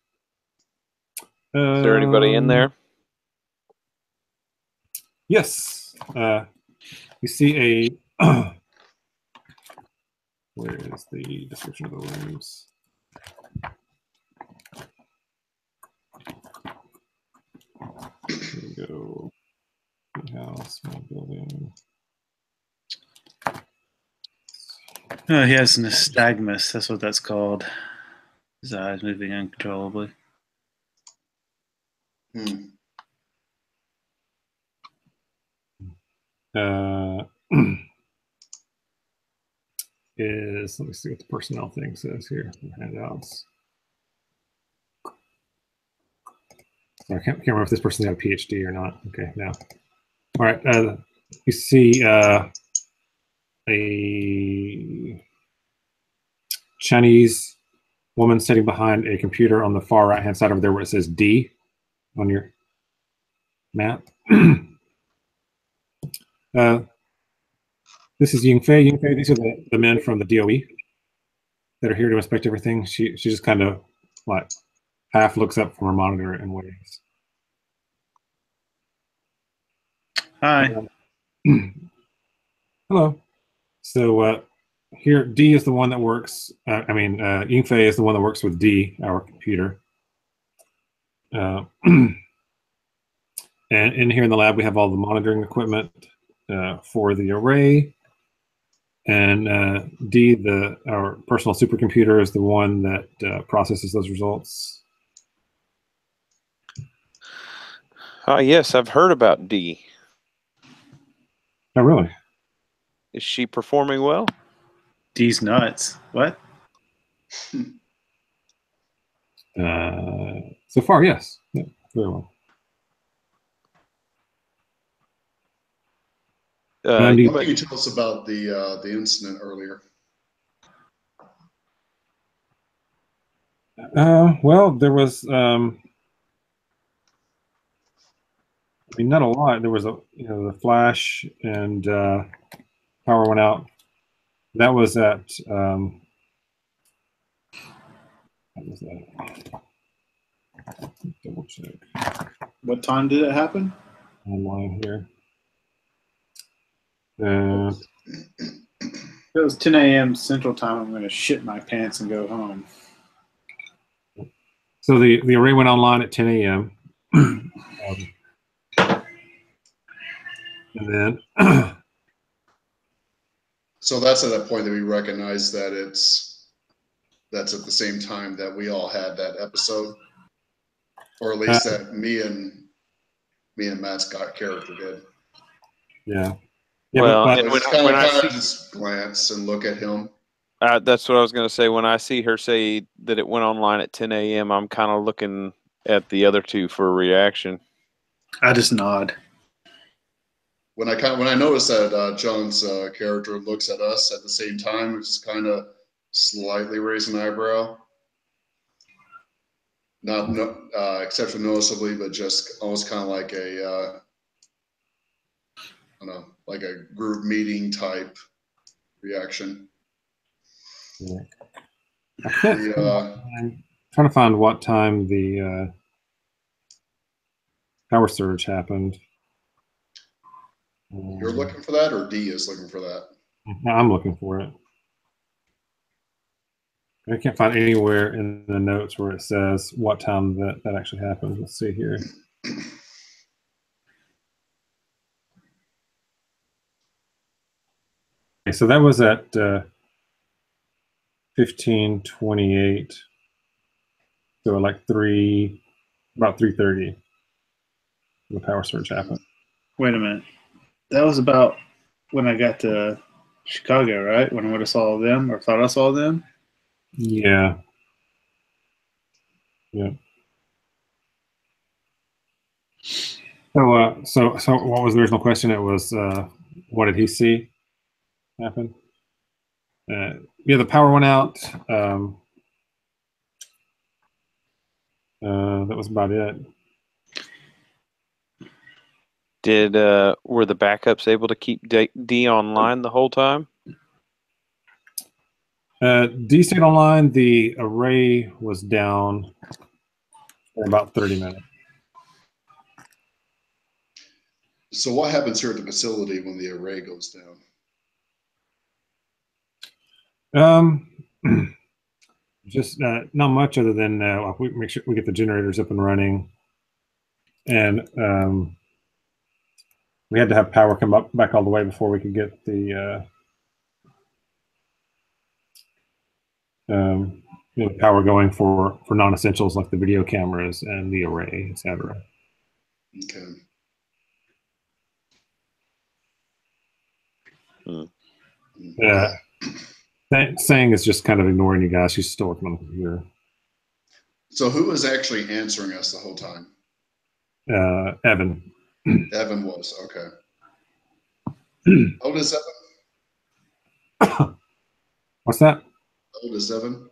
Is there anybody in there? Yes. You see a. Where is the description of the rooms? Here we go. House, small building. Oh, he has nystagmus. That's what that's called. His eyes moving uncontrollably. Let me see what the personnel thing says here. Handouts. So I can't remember if this person had a PhD or not. Okay, now. All right. You see a Chinese woman sitting behind a computer on the far right-hand side over there where it says D. on your map. This is Yingfei. Yingfei, these are the men from the DOE that are here to inspect everything. She just kind of like half looks up from her monitor and waves. Hi. Hello. So here, D is the one that works. Yingfei is the one that works with D, our computer. And in here in the lab, we have all the monitoring equipment for the array. And D, our personal supercomputer, is the one that processes those results. Yes, I've heard about D. Oh, really? Is she performing well? D's nuts. What? So far, yes. Yeah, very well. Why don't you tell us about the incident earlier? Well, there was, not a lot. There was the flash and power went out. That was at, what was that? Double check. What time did it happen? Online here. If it was 10 a.m. Central Time, I'm going to shit my pants and go home. So the array went online at 10 a.m. And then so that's at that point that we recognize that that's at the same time that we all had that episode, or at least that me and Matt's character did. Yeah. Well, and and when I just glance and look at him. That's what I was going to say. When I see her say that it went online at 10 a.m., I'm kind of looking at the other two for a reaction. I just nod. When I notice that John's character looks at us at the same time, which is kind of slightly raise an eyebrow, not exceptionally noticeably, but just almost kind of like a I don't know, like a group meeting type reaction. Yeah. I'm trying to find what time the power surge happened. You're looking for that, or D is looking for that? I'm looking for it. I can't find anywhere in the notes where it says what time that actually happened. Let's see here. Okay, so that was at 15:28. So like about 3:30, the power surge happened. Wait a minute. That was about when I got to Chicago, right? When I would have saw them or thought I saw them? Yeah. Yeah. So what was the original question? It was what did he see happen? Yeah, the power went out. That was about it. Were the backups able to keep D online the whole time? D stayed online. The array was down for about 30 minutes. So what happens here at the facility when the array goes down? Just not much other than we make sure we get the generators up and running, and we had to have power come up back all the way before we could get the power going for non-essentials like the video cameras and the array, etc. Okay. Sang is just kind of ignoring you guys. She's still working on the computer. So who was actually answering us the whole time? Evan. Evan was, okay. How old is Evan? What's that? How old is Evan?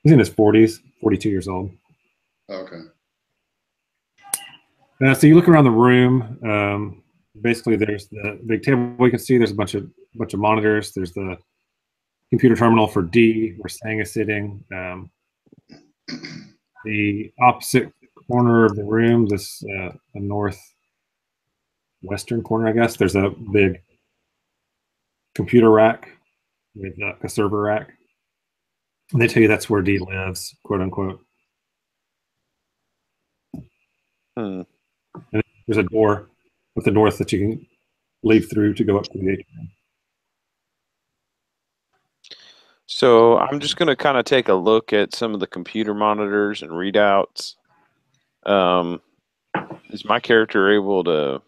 He's in his 40s, 42 years old. Okay. So you look around the room. Basically, there's the big table. You can see there's a bunch of monitors. There's the computer terminal for D, where Sang is sitting. The opposite corner of the room, the northwestern corner, I guess. There's a big computer rack with a server rack. And they tell you that's where D lives, quote unquote. And there's a door with the north that you can leave through to go up to the atrium. So I'm just going to kind of take a look at some of the computer monitors and readouts. Is my character able to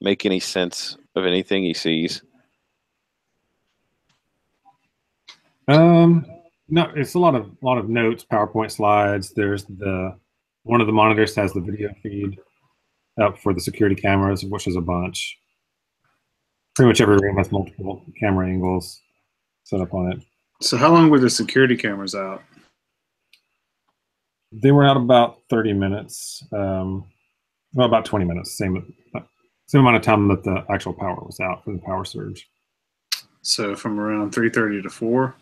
make any sense of anything he sees? No, it's a lot of notes, PowerPoint slides. There's one of the monitors has the video feed up for the security cameras, which is a bunch. Pretty much every room has multiple camera angles set up on it. So how long were the security cameras out? They were out about 30 minutes. Well, about 20 minutes. Same amount of time that the actual power was out for the power surge. So from around 3:30 to 4?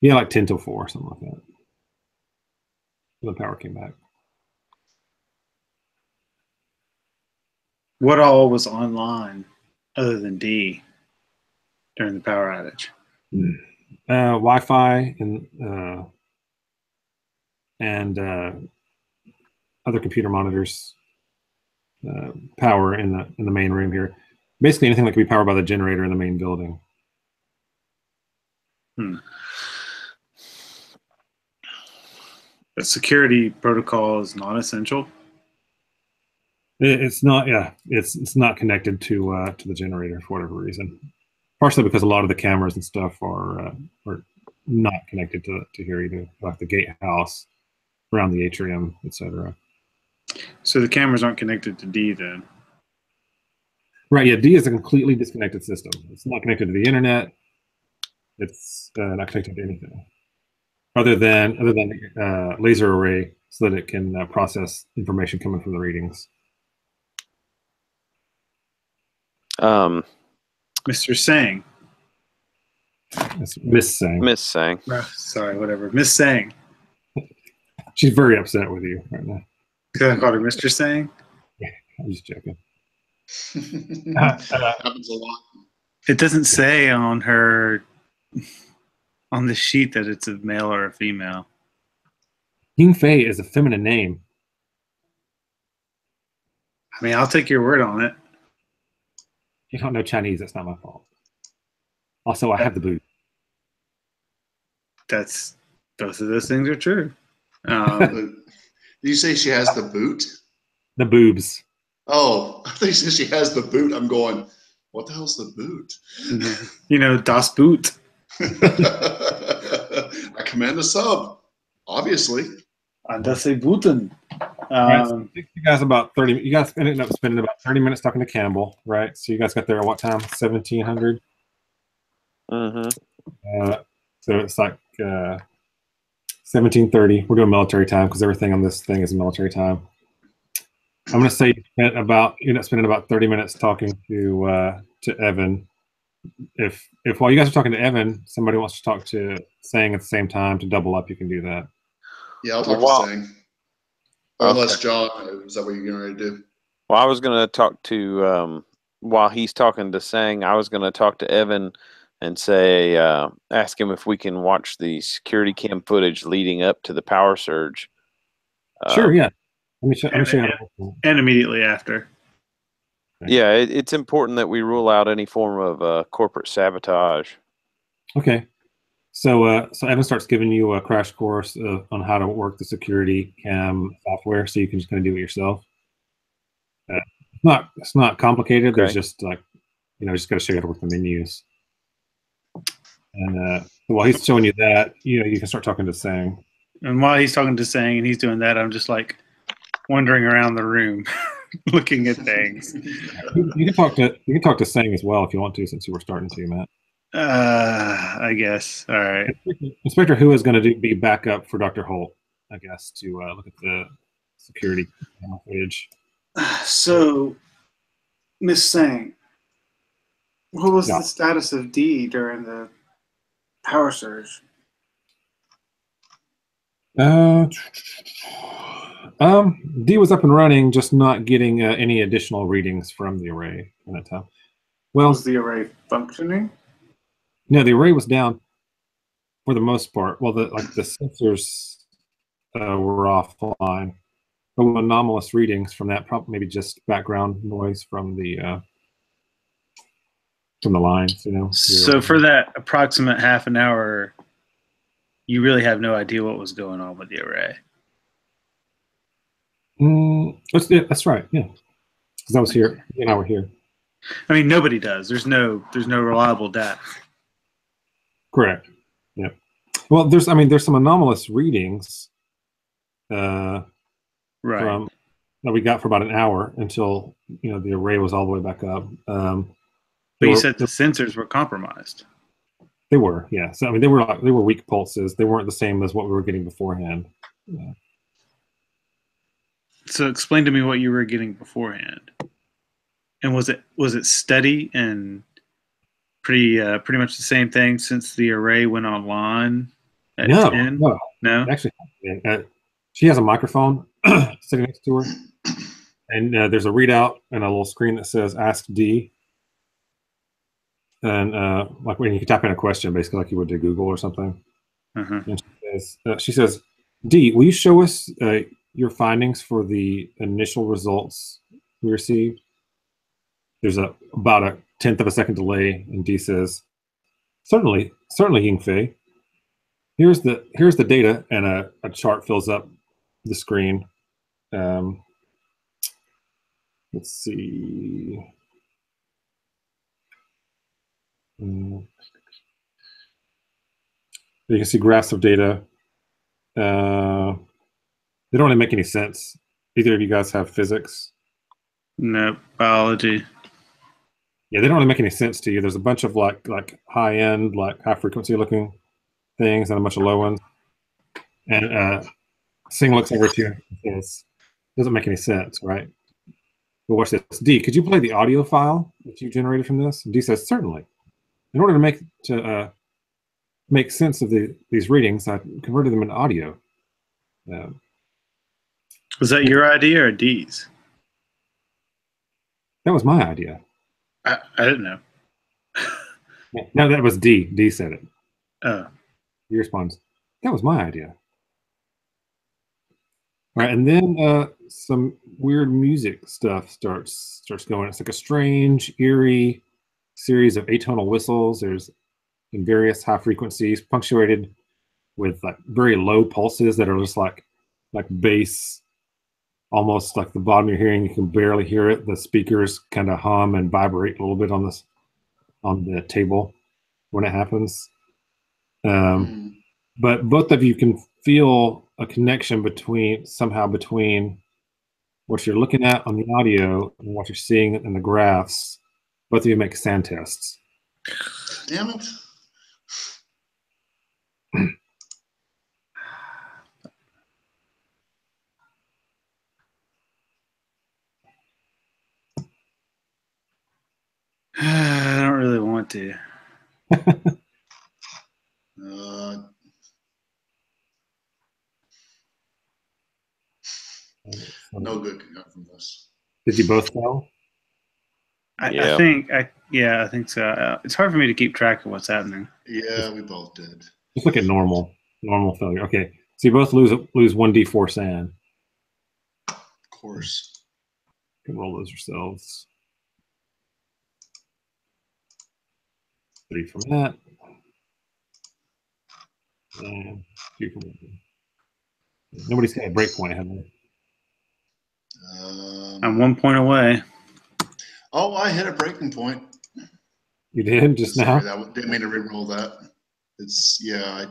Yeah, like 10 till 4, something like that. The power came back. What all was online other than D during the power outage? Wi-Fi and other computer monitors, power in the main room here. Basically anything that can be powered by the generator in the main building. The security protocol is non-essential. It's not. Yeah, it's not connected to the generator for whatever reason. Partially because a lot of the cameras and stuff are not connected to here either, like the gatehouse around the atrium, etc. So the cameras aren't connected to D then? Right. Yeah. D is a completely disconnected system. It's not connected to the internet. It's not connected to anything other than laser array, so that it can process information coming from the readings. Mr. Sang. It's Miss Sang. Miss Sang. Sorry, whatever. Miss Sang. She's very upset with you right now. I called her Mr. Sang? I'm just joking. Happens a lot. It doesn't say on the sheet that it's a male or a female. Ying Fei is a feminine name. I mean, I'll take your word on it. You don't know Chinese. That's not my fault. Also, I have the boot. Both of those things are true. Did you say she has the boot? The boobs. Oh, I think you said she has the boot. I'm going, what the hell's the boot? You know, Das Boot. I command a sub, obviously. And das Booten. Right, so you guys about 30. You guys ended up spending about 30 minutes talking to Campbell, right? So you guys got there at what time? 1700. So it's like 1730. We're doing military time because everything on this thing is military time. I'm going to say you ended up spending about 30 minutes talking to Evan. If while you guys are talking to Evan, somebody wants to talk to Sang at the same time to double up, you can do that. Yeah, I'll talk to Sang. Unless John, is that what you're getting ready to do? Well, I was going to talk to, while he's talking to Sang, I was going to talk to Evan and say, ask him if we can watch the security cam footage leading up to the power surge. Sure, yeah. Let me show you. And immediately after. Yeah, it's important that we rule out any form of corporate sabotage. Okay. So Evan starts giving you a crash course on how to work the security cam software, so you can just kind of do it yourself. It's not complicated. Okay. There's just just got to show you how to work the menus. And while he's showing you that, you can start talking to Sang. And while he's talking to Sang and he's doing that, I'm just like wandering around the room, looking at things. You can talk to Sang as well if you want to, since you were starting to, Matt. I guess. All right. Inspector Hu is going to be backup for Dr. Holt, I guess, to look at security footage. So, Miss Sang, what was Yeah. the status of D during the power surge? D was up and running, just not getting any additional readings from the array at that time. Well, Was the array functioning? no, the array was down for the most part. Well, the sensors were offline, but with anomalous readings from that, probably maybe just background noise from the lines. You know. So for that approximate half an hour, you really have no idea what was going on with the array. That's right. Yeah, because I was here. You and I were here. I mean, nobody does. There's no reliable data. Correct. Yeah. Well, there's some anomalous readings. Right. From that we got for about an hour until the array was all the way back up. But you said the sensors were compromised. They were, yeah. So I mean, they were weak pulses. They weren't the same as what we were getting beforehand. Yeah. So explain to me what you were getting beforehand. And was it steady and pretty much the same thing since the array went online at 10? No. Actually, she has a microphone sitting next to her, and there's a readout and a little screen that says "Ask D." And like when you type in a question, basically like you would to Google or something. And she says, "D, will you show us your findings for the initial results we received?" There's about a 1/10 of a second delay, and D says, "Certainly, Yingfei. Here's the data," and a chart fills up the screen. Let's see. You can see graphs of data. They don't really make any sense. Either of you guys have physics? No, biology. Yeah, they don't really make any sense to you. There's a bunch of like high end, like high frequency looking things and a bunch of low ones. And Sing looks over to you and says, "Doesn't make any sense, right?" But watch this. D, could you play the audio file that you generated from this? And D says, "Certainly. In order to make sense of these readings, I converted them into audio." Was that your idea or D's? That was my idea. I didn't know. No, that was D. D said it. Oh. He responds, "That was my idea." All right, and then some weird music stuff starts going. It's like a strange, eerie series of atonal whistles. There's in various high frequencies, punctuated with like very low pulses that are just like bass, almost like the bottom of your hearing. You can barely hear it. The speakers kind of hum and vibrate a little bit on the table when it happens. But both of you can feel a connection between what you're looking at on the audio and what you're seeing in the graphs. Both of you make sand tests. Damn it. I don't really want to. No good can come from this. Did you both fail? I think so. It's hard for me to keep track of what's happening. Yeah, we both did. Just look at normal failure. Okay, so you both lose 1d4 sand. Of course. You can roll those yourselves. 3 from that. And 2 from that. Nobody's got a breakpoint, have they? I'm 1 point away. Oh, I hit a breaking point. You did just now? That didn't mean to re-roll that. I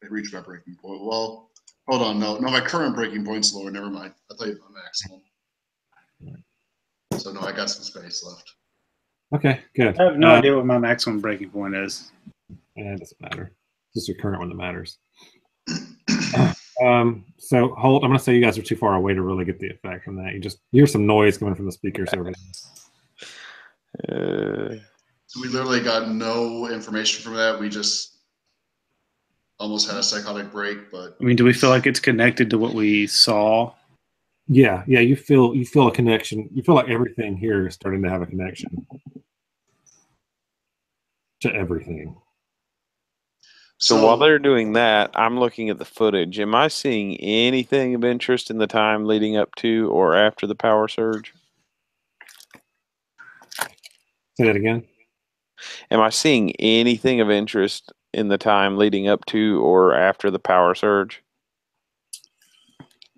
reached my breaking point. Well, hold on. No, my current breaking point's lower. Never mind. I thought you my maximum. So no, I got some space left. Okay, good. I have no idea what my maximum breaking point is. Yeah, it doesn't matter. It's just your current one that matters. So hold. I'm going to say you guys are too far away to really get the effect from that. You just hear some noise coming from the speakers over there. So we literally got no information from that. We just almost had a psychotic break. But I mean, do we feel like it's connected to what we saw? Yeah. You feel a connection. You feel like everything here is starting to have a connection to everything. So while they're doing that, I'm looking at the footage. Am I seeing anything of interest in the time leading up to or after the power surge? Say that again. Am I seeing anything of interest in the time leading up to or after the power surge?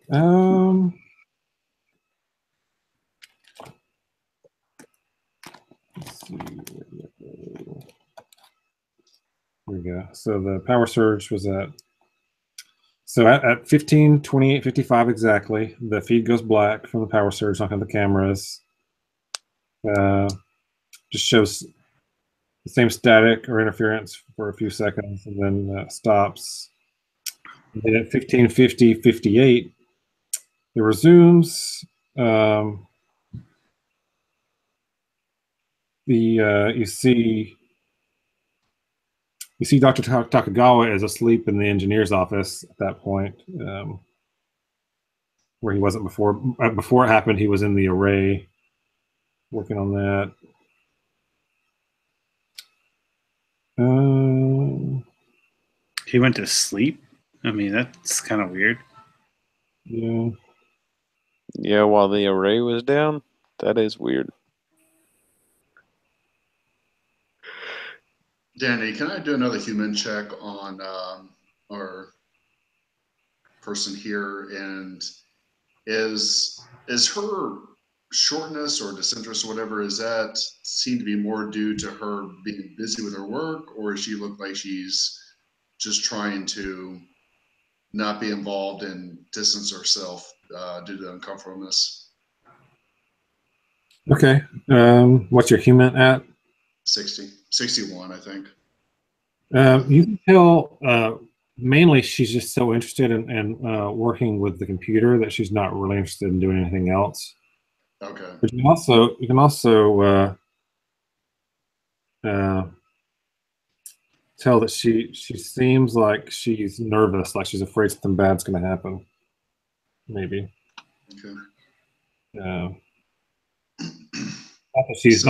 Let's see. Here we go. So the power surge was at 15, 28, 55 exactly. The feed goes black from the power surge, not on the cameras. Just shows the same static or interference for a few seconds and then stops. And then at 15:50, 58, it resumes. You see Dr. Takagawa is asleep in the engineer's office at that point, where he wasn't before. Before it happened, he was in the array working on that. He went to sleep? I mean, that's kind of weird. Yeah. Yeah, while the array was down? That is weird. Danny, can I do another human check on our person here? And is her shortness or disinterest or whatever, is that seem to be more due to her being busy with her work, or does she look like she's just trying to not be involved and distance herself due to the uncomfortableness? Okay. What's your human at? 61, I think. You can tell mainly she's just so interested in working with the computer that she's not really interested in doing anything else. Okay. But you can also tell that she seems like she's nervous, like she's afraid something bad's going to happen. Maybe. Okay. Not that she's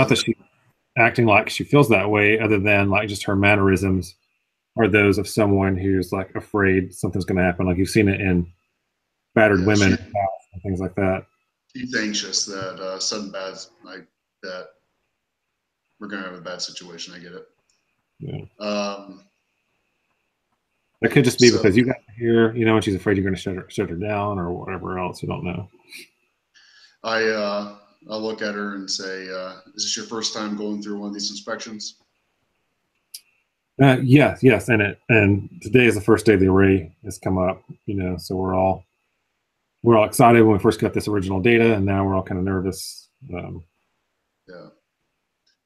acting like she feels that way, other than like just her mannerisms are those of someone who's like afraid something's going to happen. Like you've seen it in battered women and things like that. She's anxious that sudden bad, like that we're going to have a bad situation. I get it. Yeah. That could just be because you got to hear, and she's afraid you're going to shut her down or whatever else. You don't know. I'll look at her and say, "Is this your first time going through one of these inspections?" Yes, and today is the first day the array has come up. So we're all excited when we first got this original data, and now we're all kind of nervous. Yeah.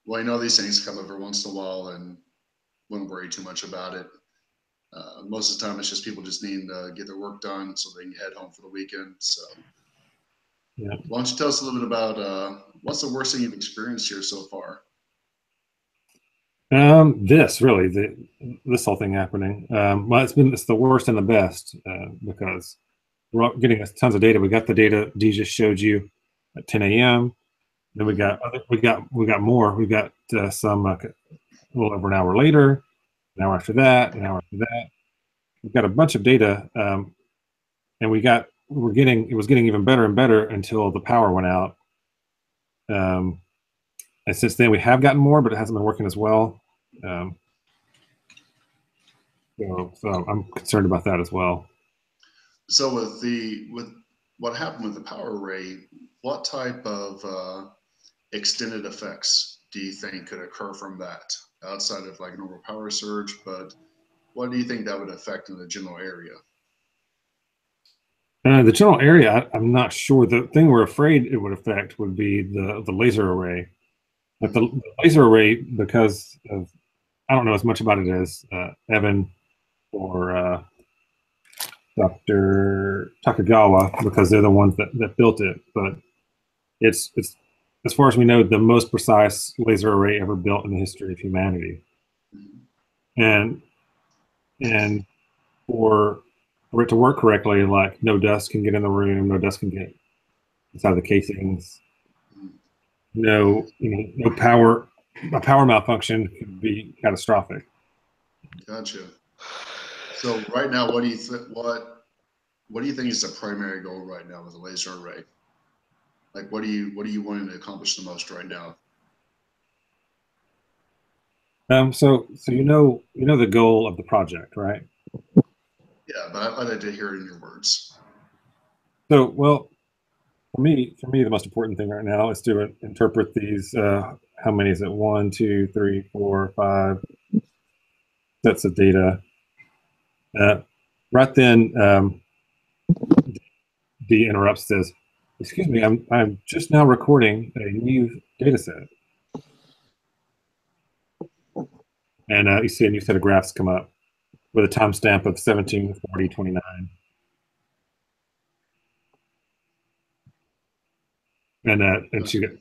Well, I know these things come every once in a while, and wouldn't worry too much about it. Most of the time, it's just people just needing to get their work done so they can head home for the weekend. So, yeah. Why don't you tell us a little bit about what's the worst thing you've experienced here so far? This whole thing happening. Well, it's the worst and the best because we're getting tons of data. We got the data Dee just showed you at 10 a.m. Then we got more. We got some a little over an hour later, an hour after that, an hour after that. We've got a bunch of data, and it was getting even better and better until the power went out. And since then we have gotten more, but it hasn't been working as well. So I'm concerned about that as well. So with what happened with the power array, what type of extended effects do you think could occur from that outside of like normal power surge? But what do you think that would affect in the general area? The general area, I'm not sure. The thing we're afraid it would affect would be the laser array. But the laser array, because of, I don't know as much about it as Evan or Dr. Takagawa, because they're the ones that built it. But it's as far as we know, the most precise laser array ever built in the history of humanity. And for it to work correctly, like no dust can get in the room, no dust can get inside the casings, no power. A power malfunction could be catastrophic. Gotcha. So right now, what do you think is the primary goal right now with the laser array? Like, what are you wanting to accomplish the most right now? So you know the goal of the project, right? Yeah, but I'd like to hear it in your words. So, well, for me, the most important thing right now is to interpret these. How many is it? 1, 2, 3, 4, 5 sets of data. Right then, D interrupts, says, "Excuse me, I'm just now recording a new data set." And you see a new set of graphs come up with a timestamp of 17:40:29. And she gets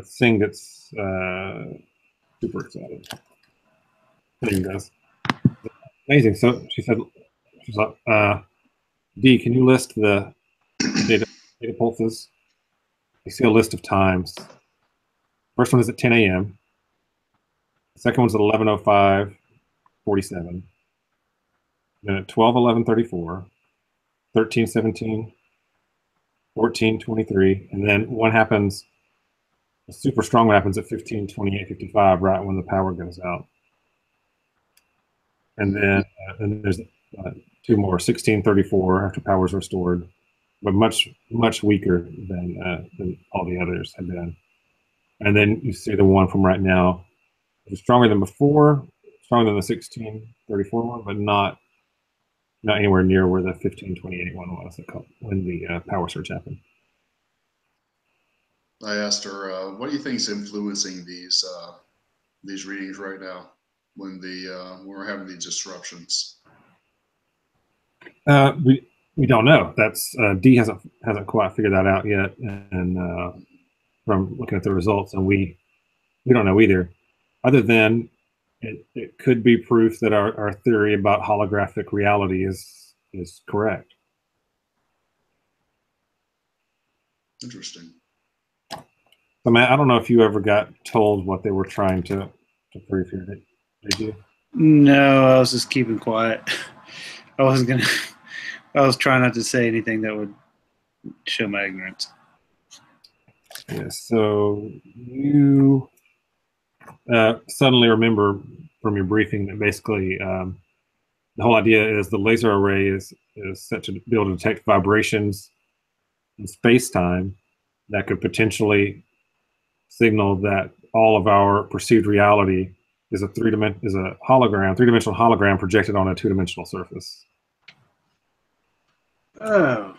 Singh gets super excited. Singh does. Amazing. So she's like, D, can you list the data pulses? You see a list of times. First one is at 10 a.m. The second one's at 11:05:47. Then at 12:11:34, 13:17, 14:23, and then one happens. A super strong one happens at 15:28:55, right when the power goes out. And then there's two more, 16:34 after power's restored, but much weaker than all the others have been. And then you see the one from right now. It's stronger than before, stronger than the 16:34 one, but not anywhere near where the 15:28 one was when the power surge happened. I asked her, "What do you think is influencing these readings right now when we're having these disruptions?" We don't know. That's D hasn't quite figured that out yet, and from looking at the results, and we don't know either. Other than it could be proof that our theory about holographic reality is correct. Interesting. So, Matt, I don't know if you ever got told what they were trying to prove here. Did you? No, I was just keeping quiet. I was trying not to say anything that would show my ignorance. Yeah, so you suddenly remember from your briefing that basically the whole idea is the laser array is set to be able to detect vibrations in space-time that could potentially signal that all of our perceived reality is a three-dimensional hologram projected on a two-dimensional surface. Oh,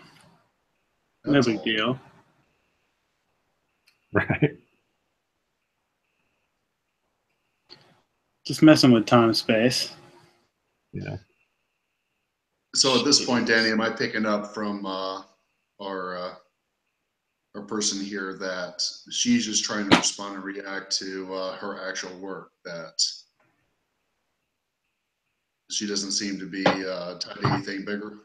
no That's big all. deal. Right. Just messing with time and space. Yeah. So at this point, Danny, am I picking up from our person here that she's just trying to respond and react to her actual work, that she doesn't seem to be tied to anything bigger?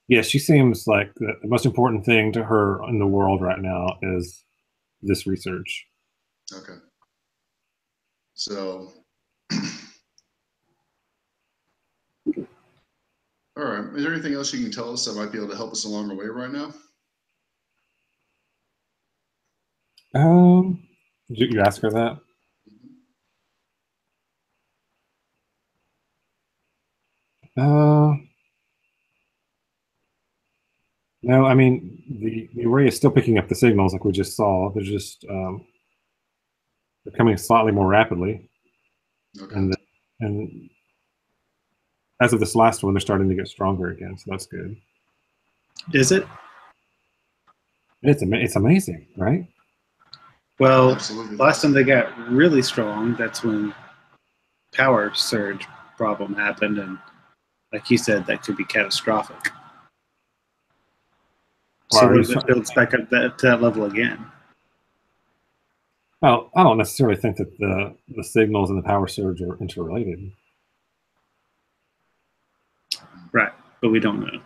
Yeah, she seems like the most important thing to her in the world right now is this research. Okay. So, all right. Is there anything else you can tell us that might be able to help us along the way right now? Did you ask her that? No, I mean the array is still picking up the signals like we just saw. They're just they're coming slightly more rapidly, Okay. and as of this last one, they're starting to get stronger again. So that's good. Is it? It's amazing, right? Well, Absolutely. last time they got really strong, that's when power surge problem happened, and like you said, that could be catastrophic. So what if it builds back up to that level again? Well, I don't necessarily think that the signals and the power surge are interrelated. Right, but we don't know.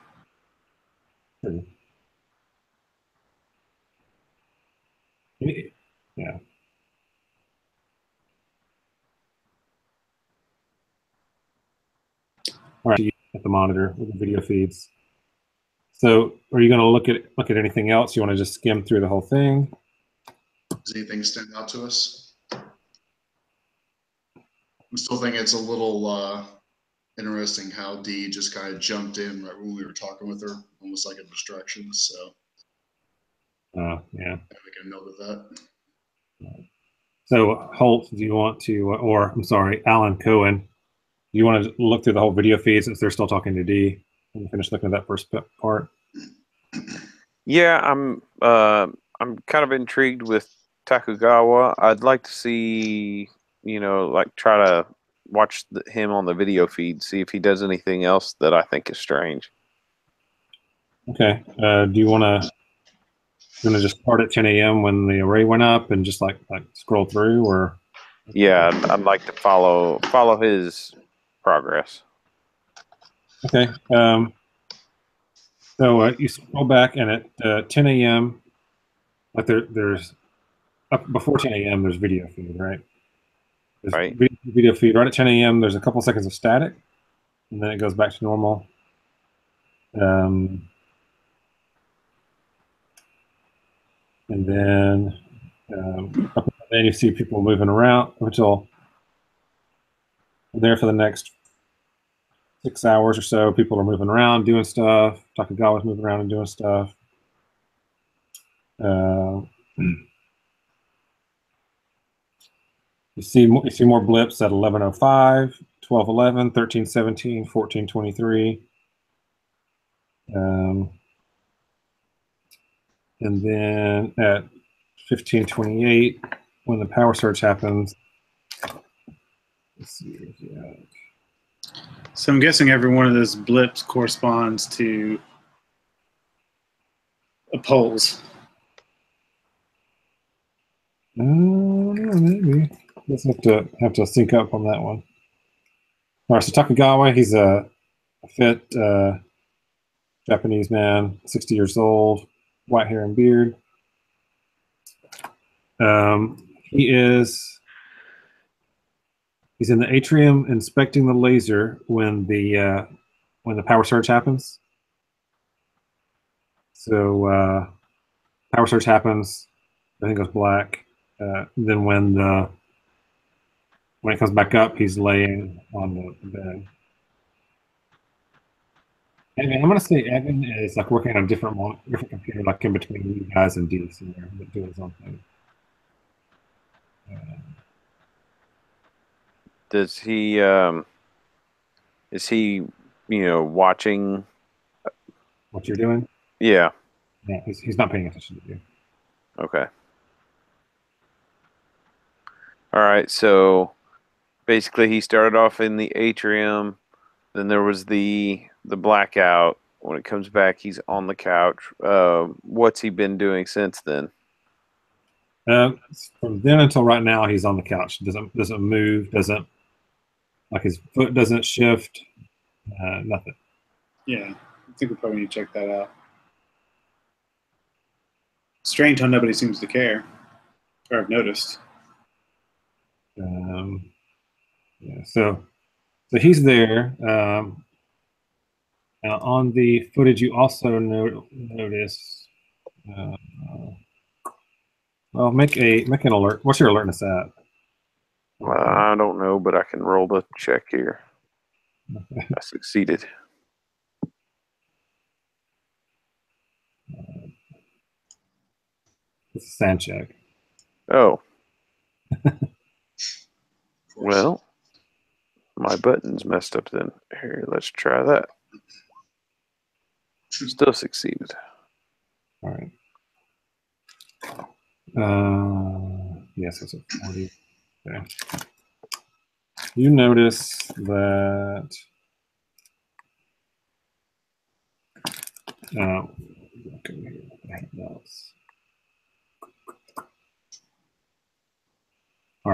Yeah. All right, at the monitor with the video feeds. So, are you going to look at anything else? You want to just skim through the whole thing? Does anything stand out to us? I still think it's a little interesting how Dee just kind of jumped in right when we were talking with her, almost like a distraction. So, Yeah. make a note of that. So, Holt, do you want to, or I'm sorry, Alan Cohen, do you want to look through the whole video feed since they're still talking to Dee when you finish looking at that first part? Yeah, I'm kind of intrigued with Takugawa. I'd like to see, like try to watch him on the video feed, see if he does anything else that I think is strange. Okay. Do you want to just start at 10 a.m. when the array went up and just like scroll through, or? Yeah, I'd like to follow his progress. Okay. So you scroll back, and at 10 a.m., like there's up before 10 a.m. there's video feed, right? There's Right. Video feed right at 10 a.m. There's a couple seconds of static, and then it goes back to normal. And then you see people moving around until there for the next 6 hours or so. People are moving around, doing stuff. Takugawa's moving around and doing stuff. You see more blips at 11:05, 12:11, 13:17, 14:23. And then at 15:28, when the power surge happens, let's see. Yeah. So I'm guessing every one of those blips corresponds to a pulse. Maybe. Let's have to sync up on that one. All right, so Takugawa, he's a fit Japanese man, 60 years old, white hair and beard. He's in the atrium inspecting the laser when the power surge happens. So power surge happens, everything goes black. Then when it comes back up, he's laying on the bed. And I'm gonna say Evan is like working on a different computer, like in between you guys and DC, doing his own thing. Does he? Is he? Watching what you're doing? Yeah. Yeah, he's not paying attention to you. Okay. All right. So basically, he started off in the atrium. Then there was the blackout. When it comes back, he's on the couch. What's he been doing since then? From then until right now, he's on the couch. Doesn't move. Doesn't, like, his foot doesn't shift. Nothing. Yeah, I think we probably need to check that out. Strange how nobody seems to care, or I've noticed. Yeah. So he's there. On the footage, you also notice. Well, make an alert. What's your alertness at? I don't know, but I can roll the check here. I succeeded. It's a sand check. Oh. Well, my button's messed up then. Here, let's try that. Still succeeded. All right. Yes, it's a 40. Okay. You notice that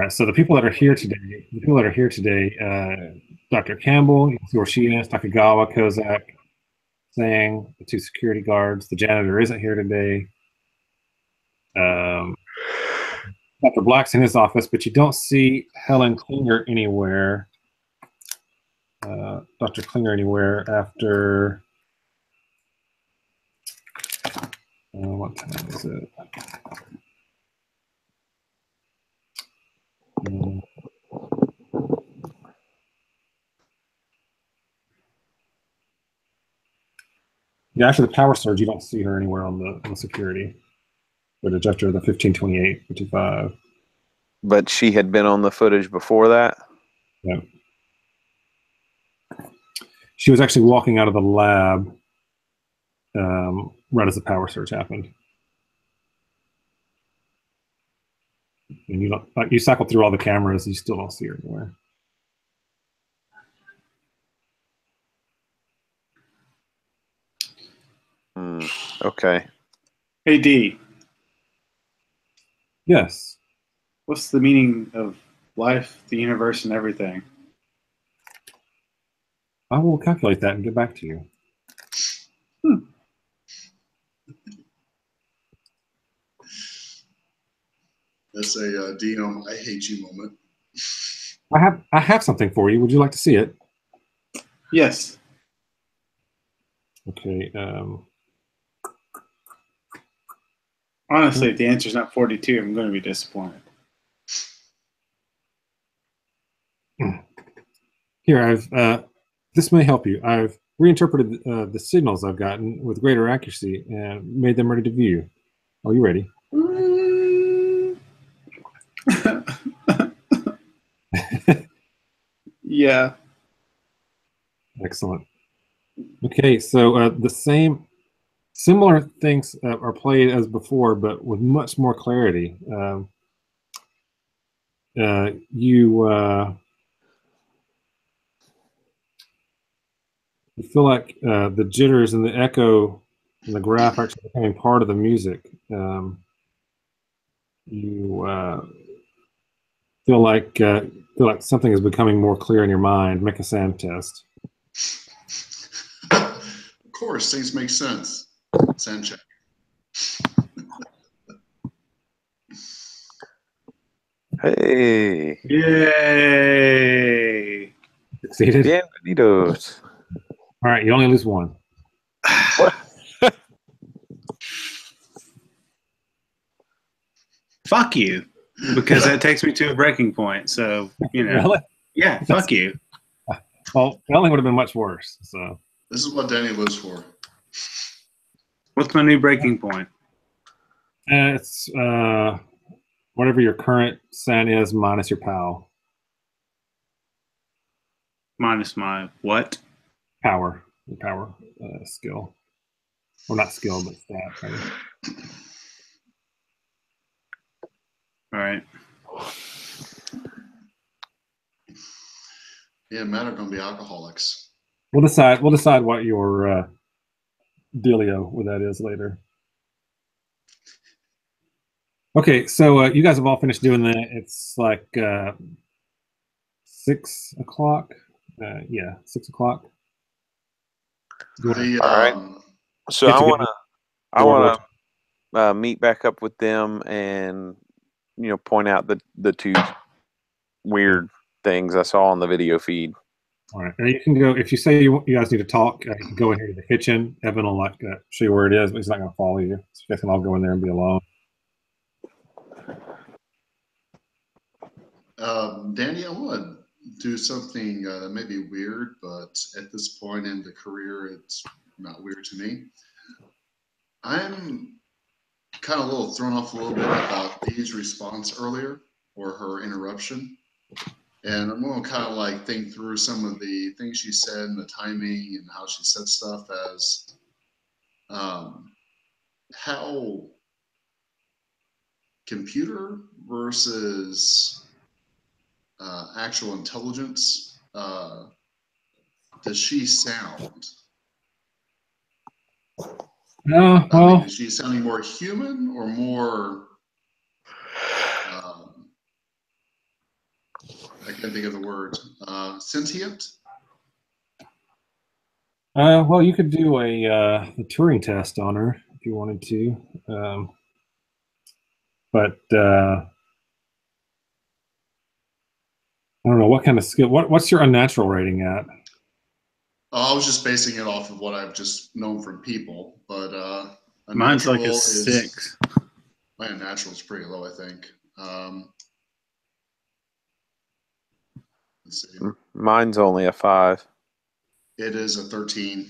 right. So the people that are here today, Dr. Campbell, you can see where she is. Takagawa, Kozak, Sang, the 2 security guards. The janitor isn't here today. Dr. Black's in his office, but you don't see Helen Klinger anywhere. Dr. Klinger anywhere after. What time is it? Yeah, after the power surge, you don't see her anywhere on the security footage after the 15:28, 55. But she had been on the footage before that? Yeah. She was actually walking out of the lab right as the power surge happened. And you cycle through all the cameras, and you still don't see her anywhere. Okay. Hey, D. Yes. What's the meaning of life, the universe, and everything? I will calculate that and get back to you. That's a DM, I hate you moment. I have something for you. Would you like to see it? Yes. Okay. Honestly, if the answer's not 42, I'm going to be disappointed. Here, this may help you. I've reinterpreted the signals I've gotten with greater accuracy and made them ready to view. Are you ready? Yeah. Excellent. Okay, so similar things are played as before, but with much more clarity. You feel like the jitters and the echo and the graph are actually becoming part of the music. You feel like something is becoming more clear in your mind. Make a sound test. Of course, things make sense. Sound check. Hey. Yay. Succeeded? Bienvenidos. All right, you only lose one. Fuck you. Because that takes me to a breaking point. So, Really? Yeah, fuck you. Well, Elling would have been much worse. So this is what Danny lives for. What's my new breaking point? It's whatever your current SAN is minus your POW. Minus my what? Power. Your power skill. Well, not skill, but stat. Right? All right. Yeah, men are going to be alcoholics. We'll decide what your dealio with that is later. Okay, so you guys have all finished doing that. It's like 6 o'clock. Yeah, 6 o'clock. All right. So I want to meet back up with them and point out the 2 weird things I saw on the video feed. All right, and you can go if you say you guys need to talk. You can go in here to the kitchen. Evan will show you where it is, but he's not going to follow you. So you guys can all go in there and be alone. Danny, I want to do something that may be weird, but at this point in the career, it's not weird to me. I'm kind of a little thrown off a little bit about Dee's response earlier, or her interruption. And I'm going to kind of think through some of the things she said and the timing and how she said stuff as how computer versus actual intelligence does she sound? Well, is she sounding more human or more I can't think of the word. Sentient? Well, you could do a Turing test on her if you wanted to, but I don't know what kind of skill. What's your unnatural rating at? I was just basing it off of what I've just known from people, but Mine's like a unnatural 6. My unnatural is pretty low, I think. Let's see. Mine's only a 5. It is a 13.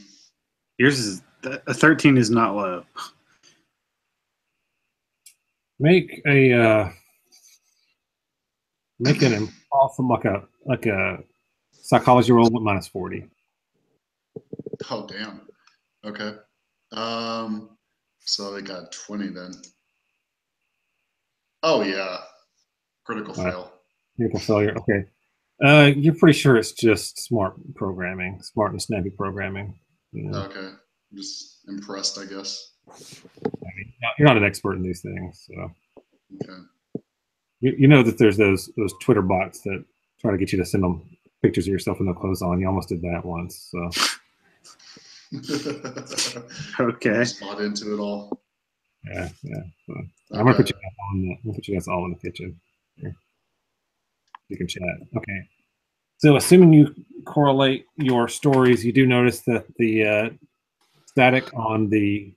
Yours is a 13 is not low. Make an awesome like a psychology roll with -40. Oh damn. Okay. So they got 20 then. Oh yeah. Critical fail. Critical failure. Okay. You're pretty sure it's just smart programming, smart and snappy programming. You know? Okay. I'm just impressed, I guess. I mean, you're not an expert in these things, so Okay. you know that there's those Twitter bots that try to get you to send them pictures of yourself with no clothes on. You almost did that once, so. Okay. Spot into it all. Yeah. So, I'm gonna put you guys on. I'm gonna put you guys all in the kitchen. Here. You can chat. Okay. So, assuming you correlate your stories, you do notice that the static on the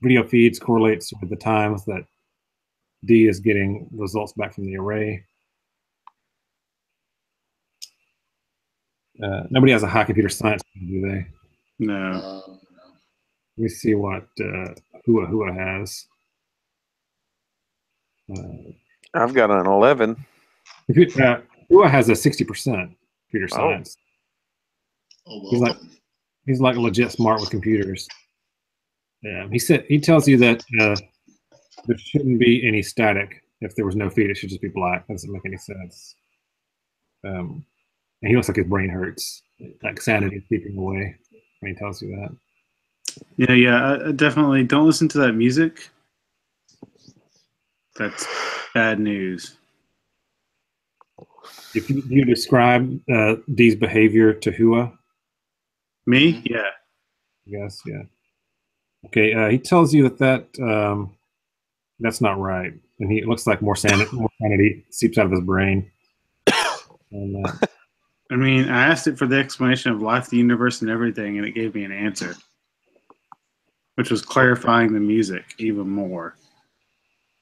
video feeds correlates with the times that D is getting results back from the array. Nobody has a high computer science, do they? No. No. Let me see what Hua has. I've got an 11. Hua has a 60% computer science. Oh well. He's like legit smart with computers. Yeah, he tells you that there shouldn't be any static. If there was no feed, it should just be black. That doesn't make any sense. And he looks like his brain hurts, like sanity is seeping away when he tells you that. Yeah. I definitely don't listen to that music. That's bad news. If you describe D's behavior to Hua, Me? Yeah. yes, yeah. Okay, he tells you that that's not right, and it looks like more sanity seeps out of his brain. And, I mean, I asked it for the explanation of life, the universe, and everything, and it gave me an answer, which was clarifying the music even more.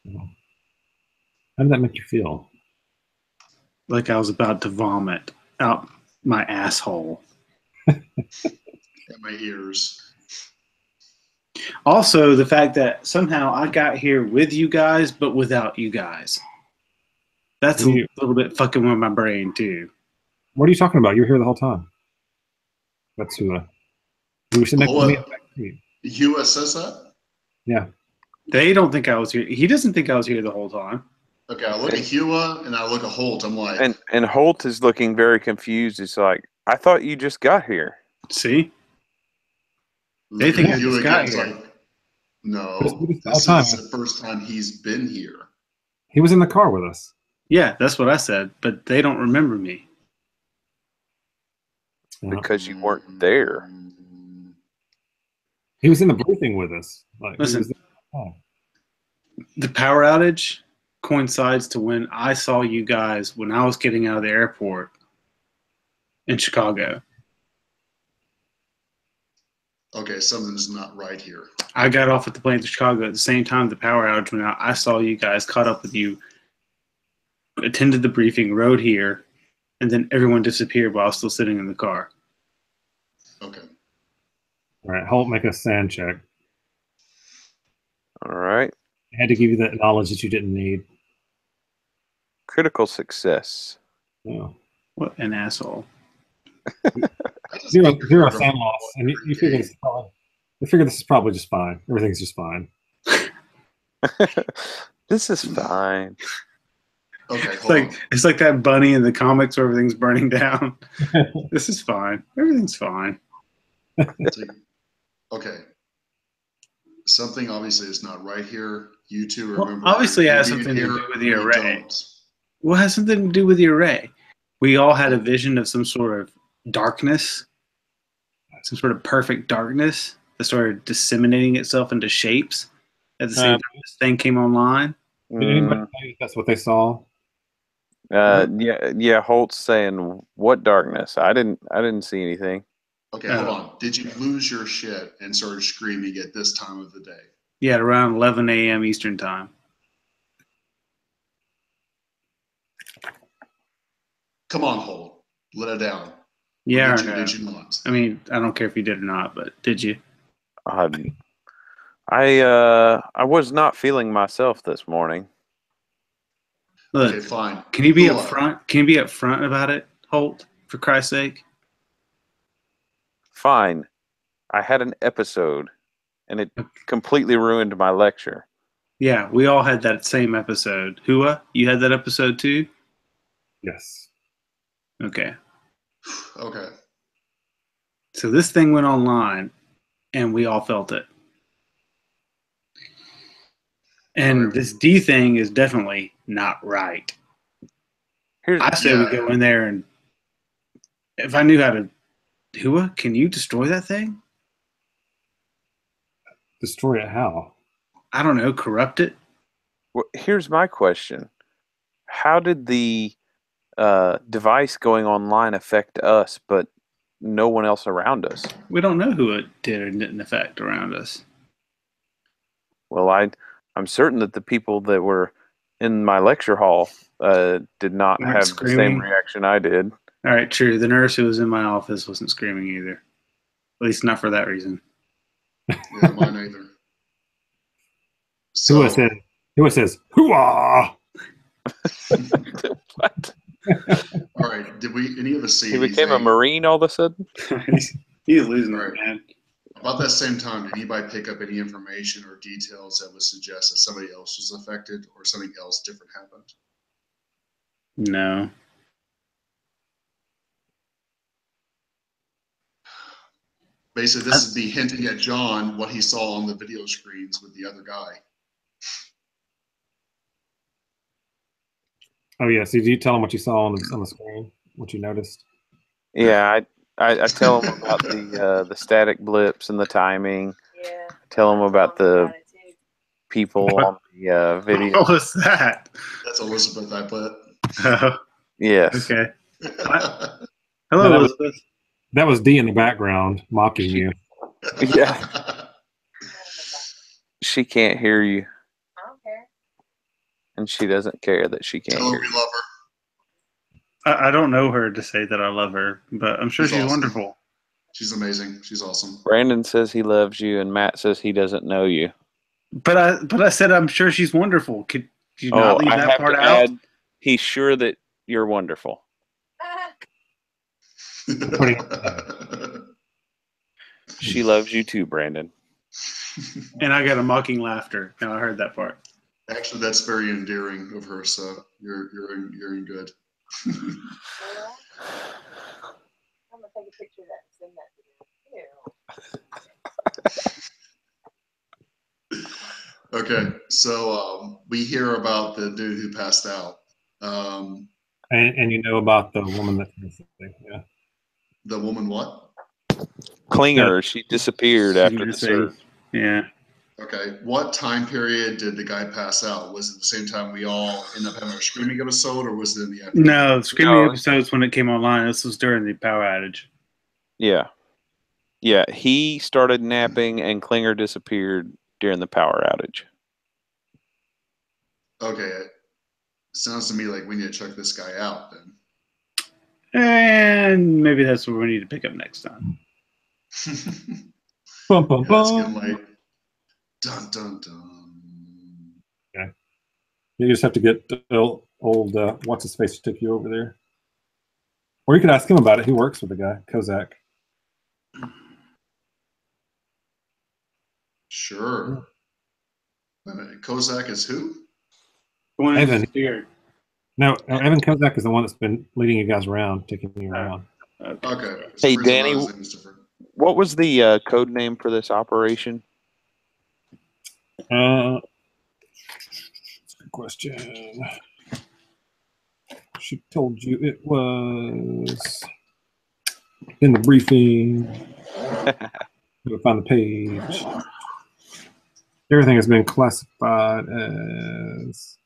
how did that make you feel? Like I was about to vomit out my asshole. At my ears. Also, the fact that somehow I got here with you guys, but without you guys. That's a little bit fucking with my brain, too. What are you talking about? You were here the whole time. That's Hua. You were sitting next to me. Hua says that? Yeah. They don't think I was here. He doesn't think I was here the whole time. Okay, I look at Hua and I look at Holt. I'm like, And Holt is looking very confused. It's like, I thought you just got here. See? They think I Hua just got again, here. like, no, All this time. is the first time he's been here. He was in the car with us. Yeah, that's what I said, but they don't remember me. Because you weren't there. He was in the briefing with us. Like, Listen, the power outage coincides to when I saw you guys when I was getting out of the airport in Chicago. Okay, something's not right here. I got off at the plane to Chicago at the same time the power outage went out. I saw you guys, caught up with you, attended the briefing, rode here, and then everyone disappeared while I was still sitting in the car. Okay. all right, Holt, make a sand check. All right. I had to give you that knowledge that you didn't need. Critical success. No. What an asshole. Zero sand loss. And you figure this is probably just fine. Everything's just fine. This is fine. Okay, It's like that bunny in the comics where everything's burning down. This is fine. Everything's fine. Okay. Something obviously is not right here. You two Well, remember. obviously it has being something to here, do with the we array. don't. Well, it has something to do with the array. we all had a vision of some sort of darkness, some sort of perfect darkness that started disseminating itself into shapes at the same time this thing came online. Did anybody tell you that's what they saw? Yeah. Holt's saying what darkness? I didn't see anything. Okay, hold on. Did you lose your shit and started screaming at this time of the day? Yeah, at around 11 a.m. Eastern time. Come on, Holt. Let it down. Yeah, Did you not? I mean, I don't care if you did or not, but did you? I was not feeling myself this morning. Look, okay, fine. Can you be upfront? Can you be upfront about it, Holt? For Christ's sake. Fine. I had an episode, and it completely ruined my lecture. Yeah, we all had that same episode. Hua, you had that episode too? Yes. Okay. Okay. So this thing went online, and we all felt it. And this D thing is definitely not right. I say we go in there, and if I knew how to, Hua, can you destroy that thing? Destroy it how? I don't know. Corrupt it? Well, here's my question. How did the device going online affect us, but no one else around us? We don't know who it did or didn't affect around us. Well, I'm certain that the people that were in my lecture hall did not Weren't have screaming? the same reaction I did. All right, true. The nurse who was in my office wasn't screaming either. At least not for that reason. Yeah, mine either. So, Hua says, hooah! What? all right. Did we any of us see He became a anything? Marine all of a sudden? He's losing Right. it, man. About that same time, did anybody pick up any information or details that would suggest that somebody else was affected or something else different happened? No. Basically, this is me hinting at John what he saw on the video screens with the other guy. Oh, yeah. So did you tell him what you saw on the screen? What you noticed? Yeah, I tell him about the static blips and the timing. Yeah. Tell him about the people on the video. What was that? That's Elizabeth, I bet. Yes. Okay. Okay. Hello, No, that was- Elizabeth. That was D in the background mocking you. Yeah. She can't hear you, I don't care. and she doesn't care that she can't Tell her hear we you. love her. I don't know her to say that I love her, but I'm sure She's she's awesome. wonderful. She's amazing. She's awesome. Brandon says he loves you, and Matt says he doesn't know you. But I said I'm sure she's wonderful. Could you not leave I that have part to out? add, he's sure that you're wonderful. She loves you too, Brandon. And I got a mocking laughter. Now I heard that part. Actually, that's very endearing of her. So you're in good. I'm gonna take a picture of that and send that to you. Okay, so we hear about the dude who passed out. And you know about the woman that's missing. Yeah. The woman, what? Klinger, she disappeared after the Missing. surge. Yeah. Okay, what time period did the guy pass out? Was it the same time we all end up having our screaming episode, or was it in the afternoon? No, Screaming No. episodes when it came online. This was during the power outage. Yeah. Yeah, he started napping, and Klinger disappeared during the power outage. Okay, sounds to me like we need to check this guy out then. And maybe that's what we need to pick up next time. Bum, bum, Yeah, it's getting bum. late. Dun dun dun. You just have to get old what's his face to take you over there, or you could ask him about it. He works with the guy, Kozak. Sure. Wait a minute, Kozak is who? Evan. Here. No, Evan Kozak is the one that's been leading you guys around, taking you around. Okay. Okay. Hey, For some reason, Danny. his name is different. What was the code name for this operation? Good question. she told you it was in the briefing. Gotta find the page. Everything has been classified as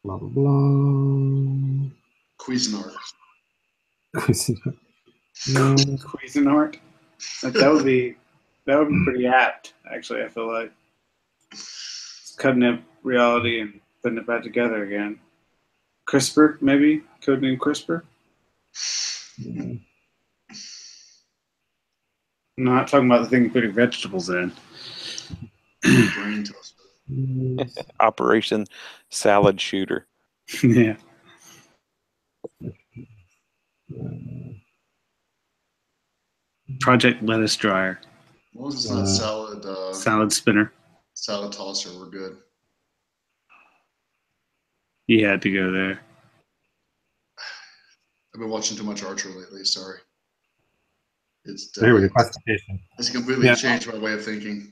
blah blah blah. Cuisinart. No. Cuisinart. That would be pretty apt, actually. I feel like it's cutting up reality and putting it back together again. CRISPR, maybe codename CRISPR. I'm not talking about the thing you're putting vegetables in. Brain toaster. Operation Salad Shooter. Yeah. Project Lettuce Dryer. As long as it's not salad. Salad spinner. Salad tosser. We're good. You had to go there. I've been watching too much Archer lately. Sorry. It's Here we go. Classification. It's completely changed my way of thinking.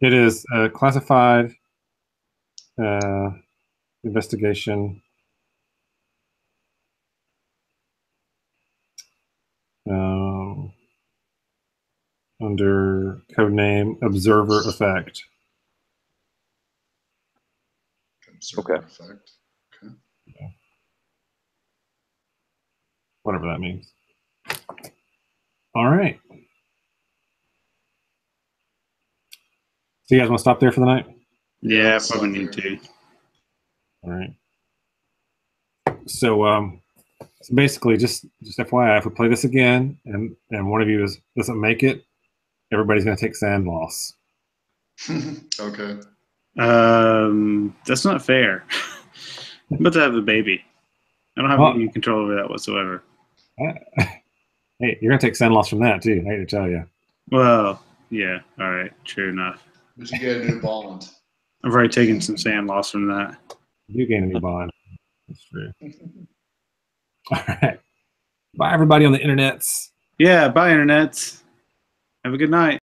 It is classified investigation. Under codename Observer Effect. Observer Okay. Effect. Okay. Whatever that means. All right. So you guys want to stop there for the night? Yeah, let's probably stop need there. to. All right. So so basically, just FYI, if we play this again and one of you doesn't make it, everybody's going to take sand loss. Okay. That's not fair. I'm about to have a baby. I don't have any control over that whatsoever. Hey, you're going to take sand loss from that too. I hate to tell you. Well, yeah. All right. True enough. But you get a new bond. I've already taken some sand loss from that. You gain a new bond. That's true. All right. Bye, everybody on the internets. Yeah. Bye, internets. Have a good night.